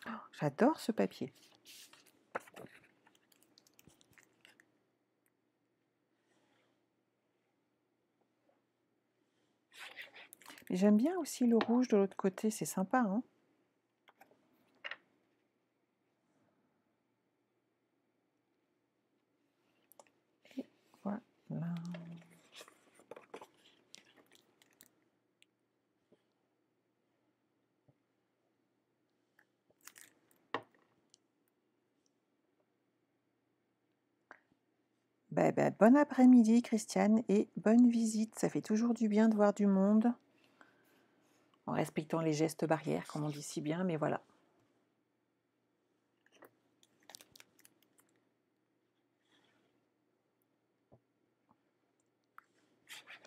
Oh, j'adore ce papier. J'aime bien aussi le rouge de l'autre côté, c'est sympa. Hein. Et voilà. Bon après-midi, Christiane, et bonne visite. Ça fait toujours du bien de voir du monde, en respectant les gestes barrières, comme on dit si bien, mais voilà.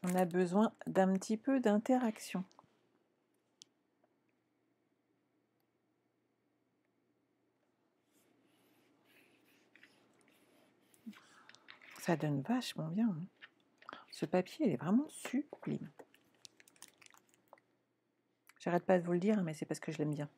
On a besoin d'un petit peu d'interaction. Ça donne vachement bien. Hein. Ce papier, il est vraiment sublime. J'arrête pas de vous le dire, mais c'est parce que je l'aime bien.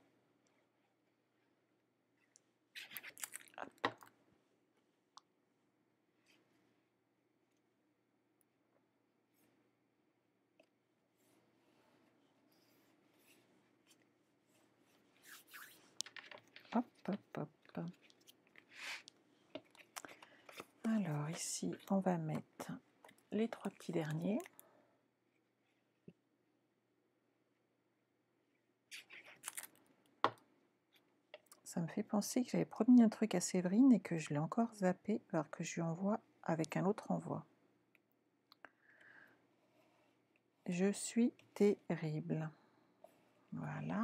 Hop, hop, hop. Alors ici, on va mettre les 3 petits derniers. Ça me fait penser que j'avais promis un truc à Séverine et que je l'ai encore zappé alors que je lui envoie avec un autre envoi. Je suis terrible. Voilà.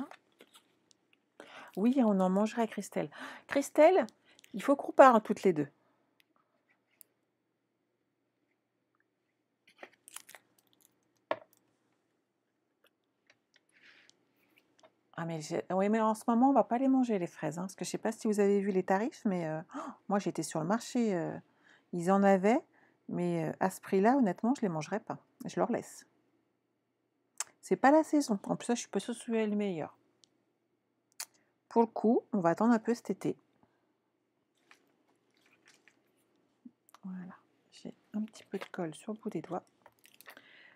Oui, on en mangerait, Christelle. Christelle, il faut qu'on parle toutes les deux. Ah mais oui, mais en ce moment, on va pas les manger, les fraises. Hein, parce que je sais pas si vous avez vu les tarifs, mais moi, j'étais sur le marché. Ils en avaient, mais à ce prix-là, honnêtement, je les mangerai pas. Je leur laisse. C'est pas la saison. En plus, ça, je suis pas sûre que ce soit le meilleur. Pour le coup, on va attendre un peu cet été. Voilà. J'ai un petit peu de colle sur le bout des doigts.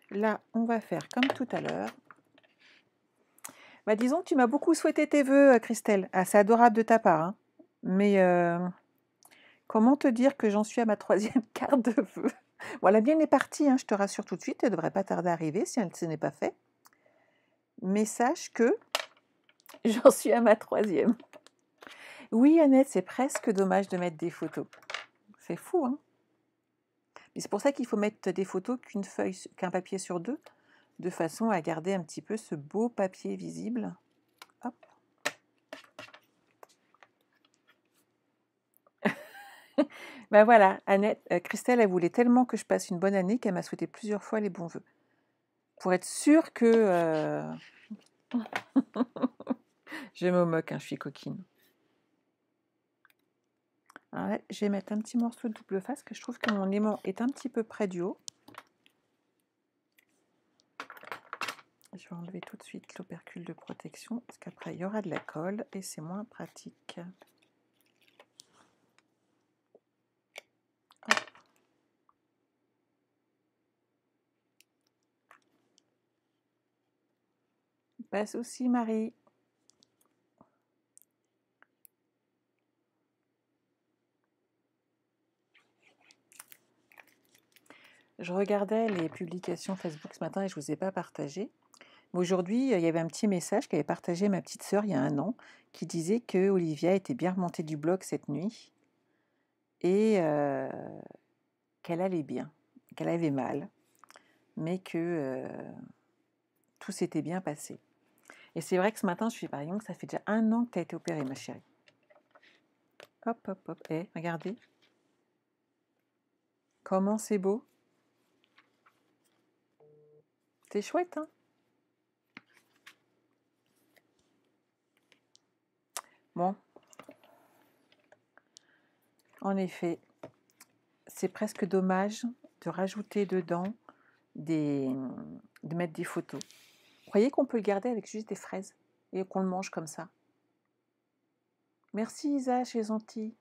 Là, on va faire comme tout à l'heure. Bah, disons que tu m'as beaucoup souhaité tes vœux, Christelle. Ah, c'est adorable de ta part. Hein. Mais comment te dire que j'en suis à ma 3e carte de vœux? Bon, la mienne est partie, hein, je te rassure tout de suite. Elle ne devrait pas tarder à arriver si ce n'est pas fait. Mais sache que j'en suis à ma 3e. Oui, Annette, c'est presque dommage de mettre des photos. C'est fou, hein? Mais c'est pour ça qu'il faut mettre des photos qu'un papier sur 2, de façon à garder un petit peu ce beau papier visible. Hop. Ben voilà, Annette, Christelle, elle voulait tellement que je passe une bonne année qu'elle m'a souhaité plusieurs fois les bons vœux. Pour être sûre que... je me moque, hein, je suis coquine. Alors là, je vais mettre un petit morceau de double face, que je trouve que mon aimant est un petit peu près du haut. Je vais enlever tout de suite l'opercule de protection, parce qu'après, il y aura de la colle et c'est moins pratique. Hop. Pas de souci, Marie. Je regardais les publications Facebook ce matin et je ne vous ai pas partagé. Aujourd'hui, il y avait un petit message qu'avait partagé ma petite sœur il y a 1 an, qui disait que Olivia était bien remontée du bloc cette nuit et qu'elle allait bien, qu'elle avait mal, mais que tout s'était bien passé. Et c'est vrai que ce matin, je suis par exemple, ça fait déjà 1 an que tu as été opérée, ma chérie. Hop, hop, hop. Eh, regardez. Comment c'est beau. C'est chouette, hein? Bon. En effet, c'est presque dommage de rajouter dedans de mettre des photos. Vous croyez qu'on peut le garder avec juste des fraises et qu'on le mange comme ça? Merci Isa, c'est gentil.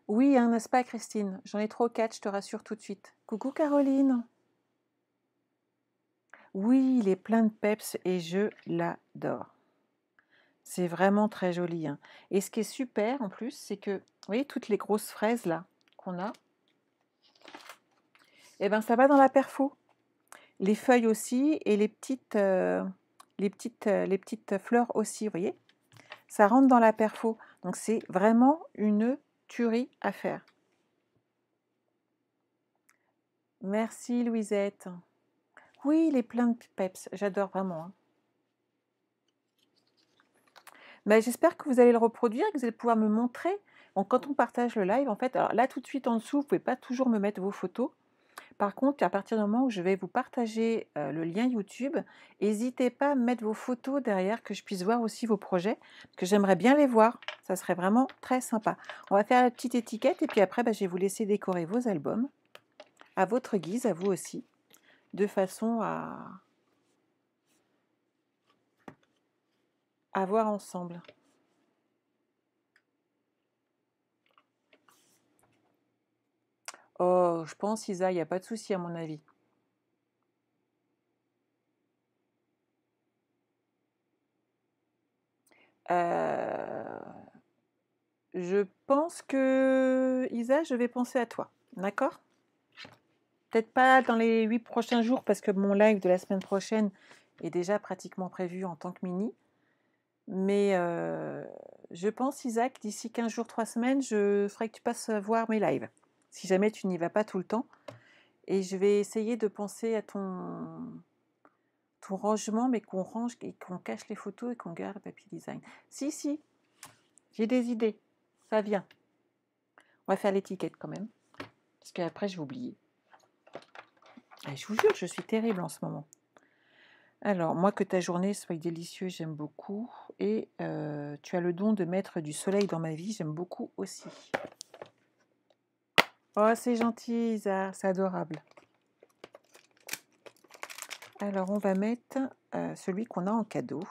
Oui, hein, n'est-ce pas Christine? J'en ai 3 ou 4, je te rassure tout de suite. Coucou Caroline. Oui, il est plein de peps et je l'adore. C'est vraiment très joli, hein. Et ce qui est super en plus, c'est que, vous voyez, toutes les grosses fraises là qu'on a, eh ben ça va dans la perfo. Les feuilles aussi et les petites fleurs aussi, vous voyez? Ça rentre dans la perfo. Donc c'est vraiment une tuerie à faire. Merci Louisette. Oui, il est plein de peps, j'adore vraiment, hein. Mais j'espère que vous allez le reproduire, que vous allez pouvoir me montrer. Donc, quand on partage le live, en fait, alors là tout de suite en dessous, vous ne pouvez pas toujours me mettre vos photos. Par contre, à partir du moment où je vais vous partager le lien YouTube, n'hésitez pas à mettre vos photos derrière, que je puisse voir aussi vos projets, parce que j'aimerais bien les voir. Ça serait vraiment très sympa. On va faire la petite étiquette et puis après, je vais vous laisser décorer vos albums à votre guise, à vous aussi, de façon à voir ensemble. Oh, je pense, Isa, il n'y a pas de souci à mon avis. Je pense que, Isa, je vais penser à toi, d'accord? Peut-être pas dans les 8 prochains jours, parce que mon live de la semaine prochaine est déjà pratiquement prévu en tant que mini. Mais je pense, Isaac, d'ici 15 jours, 3 semaines, je ferai que tu passes voir mes lives, si jamais tu n'y vas pas tout le temps. Et je vais essayer de penser à ton rangement, mais qu'on range et qu'on cache les photos et qu'on garde le papier design. Si, j'ai des idées, ça vient. On va faire l'étiquette quand même, parce qu'après je vais oublier. Ah, je vous jure, je suis terrible en ce moment. Alors, moi, que ta journée soit délicieuse, j'aime beaucoup. Et tu as le don de mettre du soleil dans ma vie, j'aime beaucoup aussi. Oh, c'est gentil, Isa, c'est adorable. Alors, on va mettre celui qu'on a en cadeau.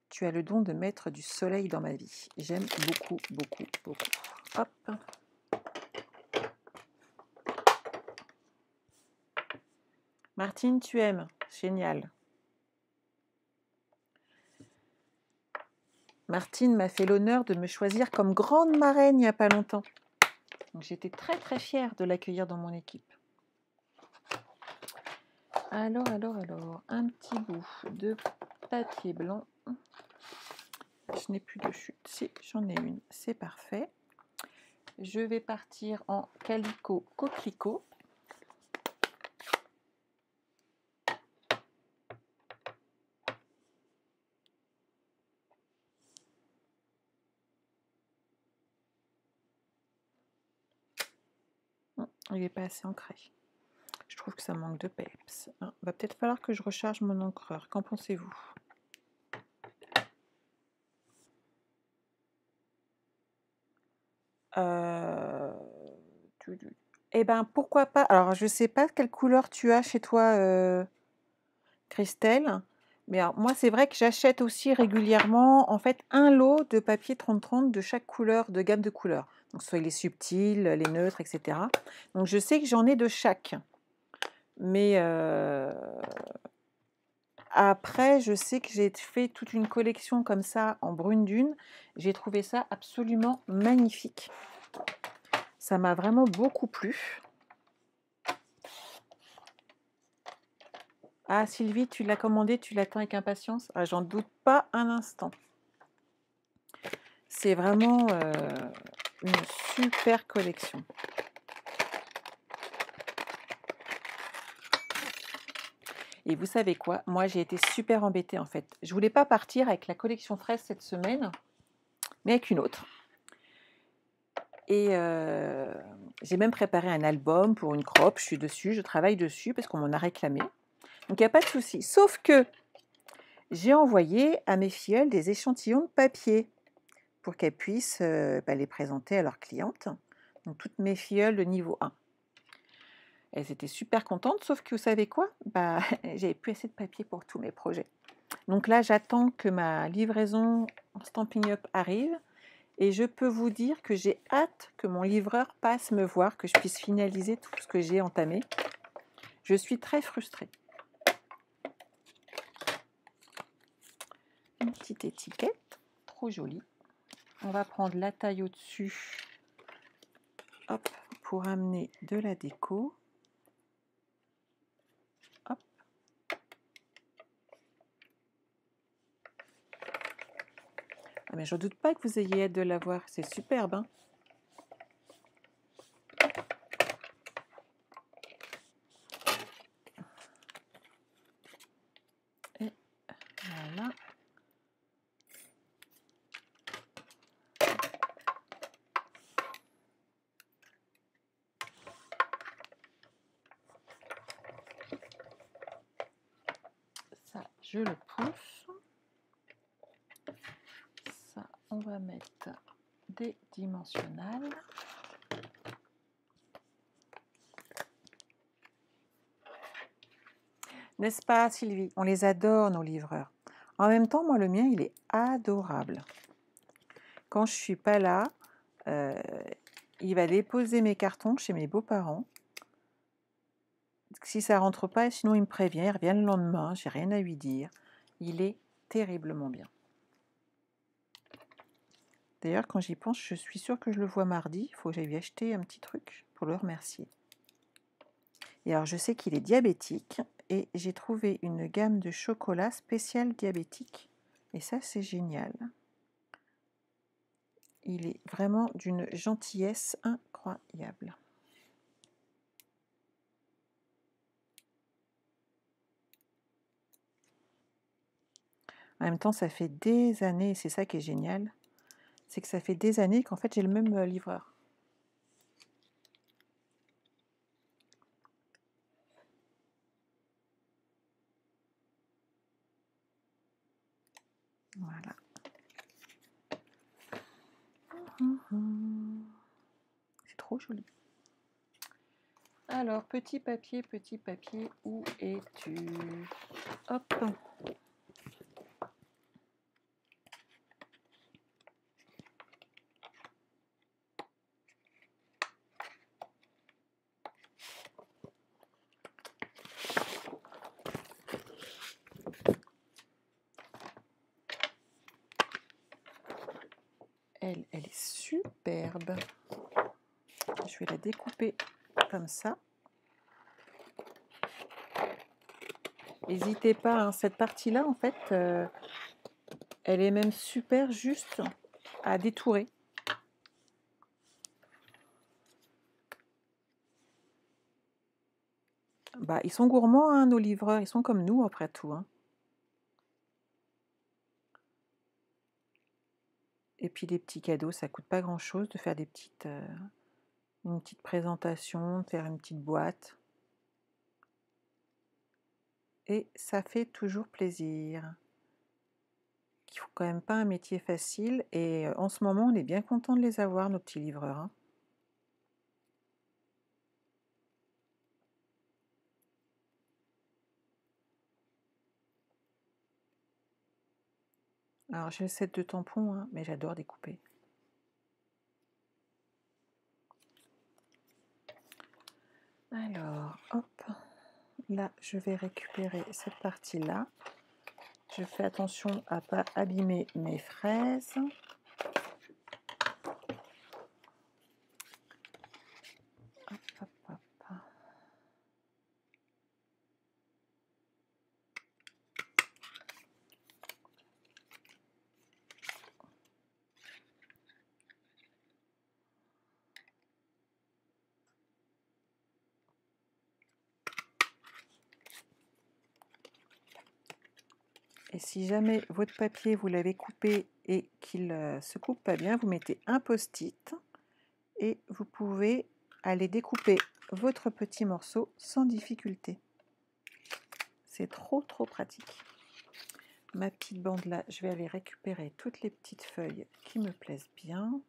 Tu as le don de mettre du soleil dans ma vie. J'aime beaucoup, beaucoup, beaucoup. Hop. Martine, tu aimes. Génial. Martine m'a fait l'honneur de me choisir comme grande marraine il n'y a pas longtemps. Donc j'étais très très fière de l'accueillir dans mon équipe. Alors, un petit bout de papier blanc. Je n'ai plus de chute. Si, j'en ai une. C'est parfait. Je vais partir en calicot coquelicot. Il n'est pas assez ancré. Je trouve que ça manque de peps. Va peut-être falloir que je recharge mon encreur. Qu'en pensez-vous? Eh ben, pourquoi pas. Alors, je sais pas quelle couleur tu as chez toi, Christelle. Mais alors, moi, c'est vrai que j'achète aussi régulièrement, en fait, un lot de papier 30-30 de chaque couleur, de gamme de couleurs. Donc, soit les subtils, les neutres, etc. Donc, je sais que j'en ai de chaque. Mais après, je sais que j'ai fait toute une collection comme ça en brune dune. J'ai trouvé ça absolument magnifique. Ça m'a vraiment beaucoup plu. Ah, Sylvie, tu l'as commandé, tu l'attends avec impatience? Ah, j'en doute pas un instant. C'est vraiment une super collection. Et vous savez quoi? Moi, j'ai été super embêtée en fait. Je voulais pas partir avec la collection fraise cette semaine, mais avec une autre. Et j'ai même préparé un album pour une crop. Je suis dessus, je travaille dessus parce qu'on m'en a réclamé. Donc, il n'y a pas de souci. Sauf que j'ai envoyé à mes filleuls des échantillons de papier pour qu'elles puissent les présenter à leurs clientes. Donc toutes mes filleules de niveau 1. Elles étaient super contentes, sauf que vous savez quoi? J'avais plus assez de papier pour tous mes projets. Donc là, j'attends que ma livraison en Stampin' Up arrive et je peux vous dire que j'ai hâte que mon livreur passe me voir, que je puisse finaliser tout ce que j'ai entamé. Je suis très frustrée. Une petite étiquette, trop jolie. On va prendre la taille au-dessus, hop, pour amener de la déco. Hop. Ah, mais je ne doute pas que vous ayez hâte de la voir, c'est superbe, hein. Et voilà. Ça, je le pousse. Ça, on va mettre des dimensionnels. N'est-ce pas, Sylvie? On les adore, nos livreurs. En même temps, moi, le mien, il est adorable. Quand je ne suis pas là, il va déposer mes cartons chez mes beaux-parents. Si ça rentre pas, sinon il me prévient, il revient le lendemain, j'ai rien à lui dire. Il est terriblement bien. D'ailleurs, quand j'y pense, je suis sûre que je le vois mardi. Il faut que j'aille lui acheter un petit truc pour le remercier. Et alors, je sais qu'il est diabétique et j'ai trouvé une gamme de chocolat spécial diabétique. Et ça, c'est génial. Il est vraiment d'une gentillesse incroyable. En même temps, ça fait des années, et c'est ça qui est génial, c'est que ça fait des années qu'en fait j'ai le même livreur. Voilà. C'est trop joli. Alors, petit papier, où es-tu? Hop. Elle est superbe. Je vais la découper comme ça. N'hésitez pas, hein, cette partie-là, en fait, elle est même super juste à détourer. Ils sont gourmands, hein, nos livreurs, ils sont comme nous, après tout, hein. Et puis des petits cadeaux, ça coûte pas grand-chose de faire une petite présentation, de faire une petite boîte. Et ça fait toujours plaisir. Il faut quand même pas un métier facile. Et en ce moment, on est bien content de les avoir, nos petits livreurs, hein. Alors, j'ai le set de tampons, hein, mais j'adore découper. Alors, hop, là, je vais récupérer cette partie-là. Je fais attention à ne pas abîmer mes fraises. Hop, hop, hop. Et si jamais votre papier, vous l'avez coupé et qu'il se coupe pas bien, vous mettez un post-it et vous pouvez aller découper votre petit morceau sans difficulté. C'est trop pratique. ma petite bande là, je vais aller récupérer toutes les petites feuilles qui me plaisent bien.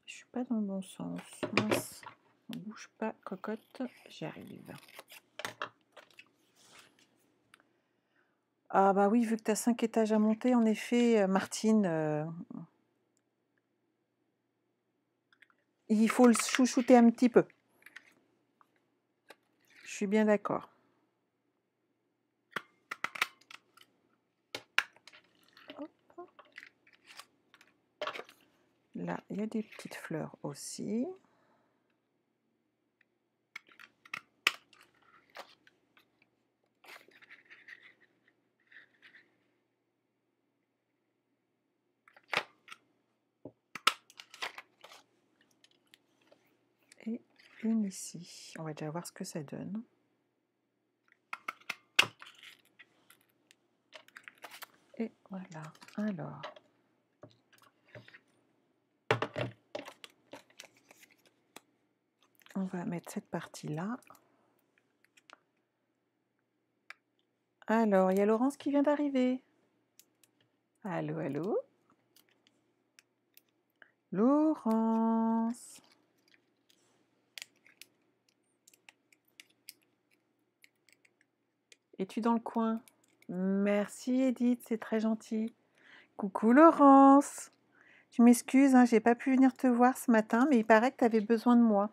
Je suis pas dans le bon sens. Mince, on bouge pas, cocotte, j'y arrive. Ah bah oui, vu que tu as 5 étages à monter, en effet, Martine, il faut le chouchouter un petit peu. Je suis bien d'accord. Là, il y a des petites fleurs aussi. Et une ici. On va déjà voir ce que ça donne. Et voilà. Alors. On va mettre cette partie-là. Alors, il y a Laurence qui vient d'arriver. Allô, allô? Laurence. Es-tu dans le coin? Merci Edith, c'est très gentil. Coucou Laurence. Tu m'excuses, hein, j'ai pas pu venir te voir ce matin, mais il paraît que tu avais besoin de moi.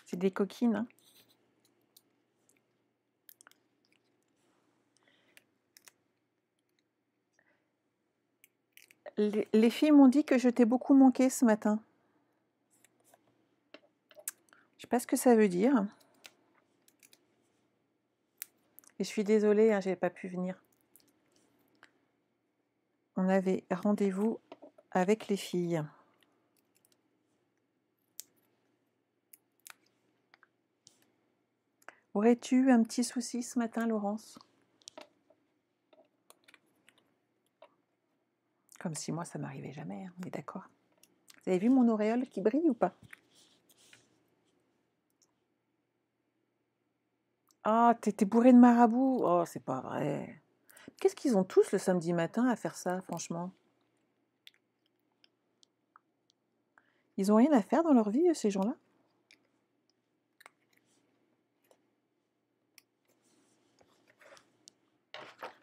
C'est des coquines, hein. Les filles m'ont dit que je t'ai beaucoup manqué ce matin. Je sais pas ce que ça veut dire. Et je suis désolée, hein, j'ai pas pu venir. On avait rendez-vous avec les filles. Aurais-tu eu un petit souci ce matin, Laurence? Comme si moi, ça m'arrivait jamais, hein, on est d'accord. Vous avez vu mon auréole qui brille ou pas? Ah, t'étais bourré de marabout. Oh, c'est pas vrai. Qu'est-ce qu'ils ont tous le samedi matin à faire ça, franchement? Ils ont rien à faire dans leur vie, ces gens-là?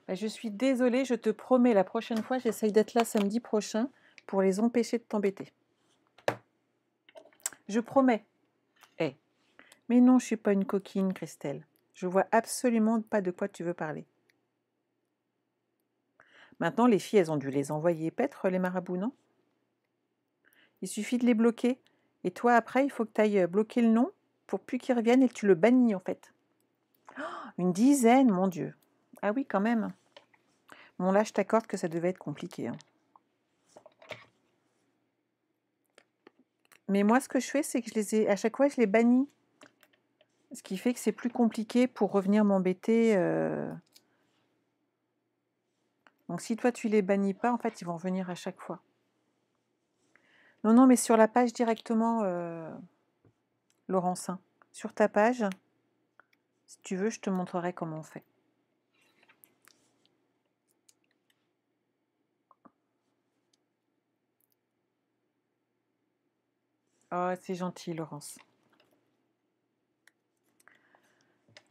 Bah, je suis désolée, je te promets, la prochaine fois, j'essaye d'être là samedi prochain pour les empêcher de t'embêter. Je promets. Eh. Mais non, je suis pas une coquine, Christelle. Je vois absolument pas de quoi tu veux parler. Maintenant, les filles, elles ont dû les envoyer paître, les marabouts, non? Il suffit de les bloquer. Et toi, après, il faut que tu ailles bloquer le nom pour plus qu'ils reviennent et que tu le bannis, en fait. Une dizaine, mon Dieu. Ah oui, quand même. Bon, là, je t'accorde que ça devait être compliqué, hein. Mais moi, ce que je fais, c'est que à chaque fois, je les bannis. Ce qui fait que c'est plus compliqué pour revenir m'embêter. Donc, si toi, tu les bannis pas, en fait, ils vont revenir à chaque fois. Non, non, mais sur la page directement, Laurence, hein. Sur ta page, si tu veux, je te montrerai comment on fait. Oh, c'est gentil, Laurence.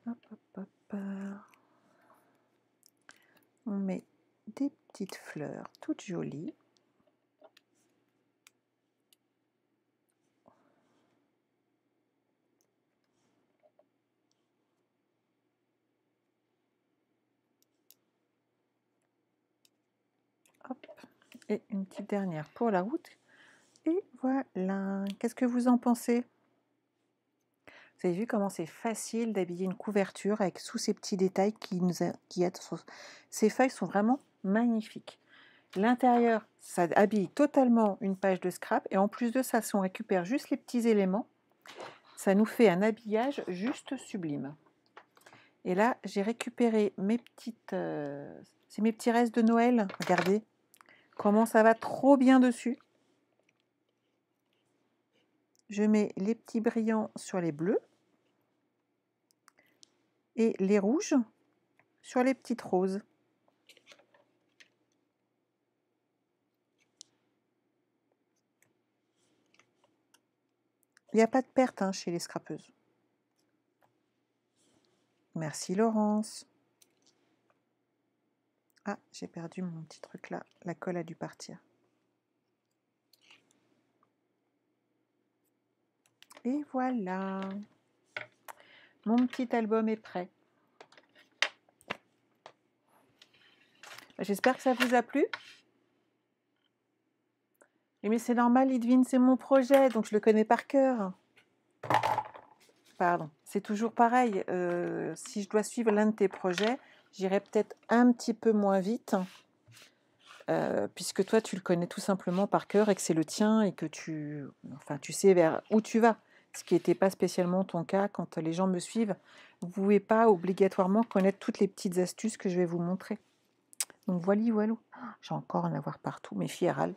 Hop, hop, hop. On met des petites fleurs toutes jolies. Hop. Et une petite dernière pour la route. Et voilà. Qu'est-ce que vous en pensez? Vous avez vu comment c'est facile d'habiller une couverture avec tous ces petits détails qui aident. Ces feuilles sont vraiment magnifiques. L'intérieur, ça habille totalement une page de scrap. Et en plus de ça, si on récupère juste les petits éléments, ça nous fait un habillage juste sublime. Et là, j'ai récupéré mes petites... c'est mes petits restes de Noël. Regardez comment ça va trop bien dessus. je mets les petits brillants sur les bleus et les rouges sur les petites roses. Il n'y a pas de perte hein, chez les scrapeuses. Merci Laurence. Ah, j'ai perdu mon petit truc là. La colle a dû partir. Et voilà. Mon petit album est prêt. J'espère que ça vous a plu. Mais c'est normal, Lidvine, c'est mon projet, donc je le connais par cœur. Pardon, c'est toujours pareil. Si je dois suivre l'un de tes projets, j'irai peut-être un petit peu moins vite, puisque toi, tu le connais tout simplement par cœur et que c'est le tien et que tu sais vers où tu vas. Ce qui n'était pas spécialement ton cas quand les gens me suivent. Vous ne pouvez pas obligatoirement connaître toutes les petites astuces que je vais vous montrer. Donc voilà. J'ai encore en avoir partout, mes filles râlent.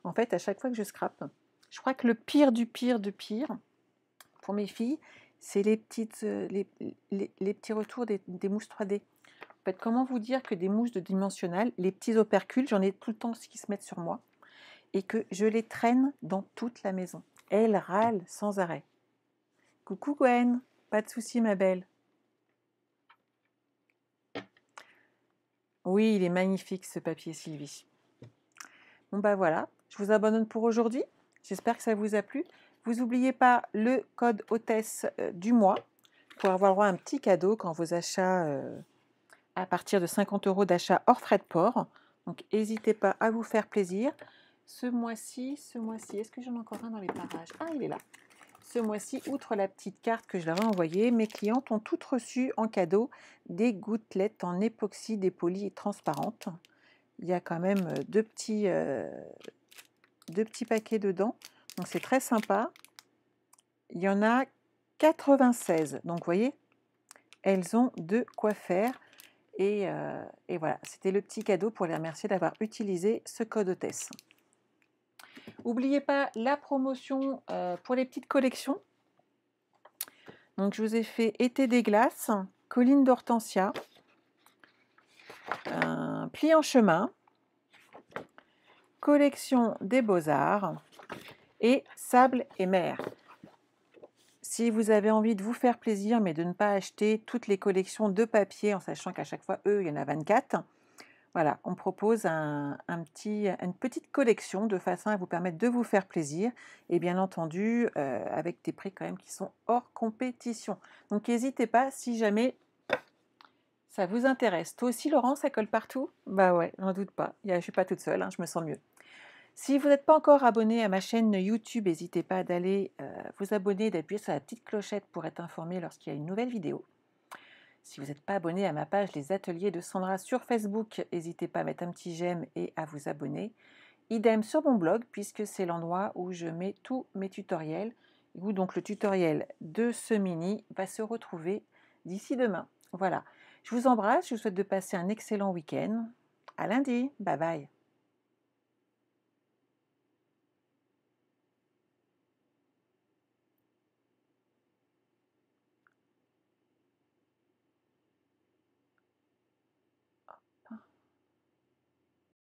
En fait, à chaque fois que je scrape, je crois que le pire du pire du pire, pour mes filles, c'est les petits retours des mousses 3D. En fait, comment vous dire que des mousses de dimensionnel, les petits opercules, j'en ai tout le temps qui se mettent sur moi, et que je les traîne dans toute la maison. Elles râlent sans arrêt. Coucou Gwen, pas de souci ma belle. Oui, il est magnifique ce papier Sylvie. Bon bah voilà, je vous abandonne pour aujourd'hui. J'espère que ça vous a plu. Vous n'oubliez pas le code hôtesse du mois pour avoir droit à un petit cadeau quand vos achats, à partir de 50 € d'achat hors frais de port. Donc n'hésitez pas à vous faire plaisir. Ce mois-ci, est-ce que j'en ai encore un dans les parages? Ah, il est là. Ce mois-ci, outre la petite carte que je leur ai envoyée, mes clientes ont toutes reçu en cadeau des gouttelettes en époxy dépolies et transparentes. Il y a quand même deux petits paquets dedans, donc c'est très sympa. Il y en a 96, donc vous voyez, elles ont de quoi faire. Et voilà, c'était le petit cadeau pour les remercier d'avoir utilisé ce code hôtesse. N'oubliez pas la promotion pour les petites collections. Donc je vous ai fait été des glaces, colline d'hortensia, pli en chemin, collection des beaux-arts et sable et mer. Si vous avez envie de vous faire plaisir, mais de ne pas acheter toutes les collections de papier, en sachant qu'à chaque fois, il y en a 24, voilà, on propose une petite collection de façon à vous permettre de vous faire plaisir et bien entendu avec des prix quand même qui sont hors compétition. Donc n'hésitez pas si jamais ça vous intéresse. Toi aussi Laurent, ça colle partout? Bah ouais, j'en doute pas. Je ne suis pas toute seule, hein, je me sens mieux. Si vous n'êtes pas encore abonné à ma chaîne YouTube, n'hésitez pas d'aller vous abonner, d'appuyer sur la petite clochette pour être informé lorsqu'il y a une nouvelle vidéo. Si vous n'êtes pas abonné à ma page Les Ateliers de Sandra sur Facebook, n'hésitez pas à mettre un petit j'aime et à vous abonner. Idem sur mon blog, puisque c'est l'endroit où je mets tous mes tutoriels, où donc le tutoriel de ce mini va se retrouver d'ici demain. Voilà, je vous embrasse, je vous souhaite de passer un excellent week-end. À lundi, bye bye.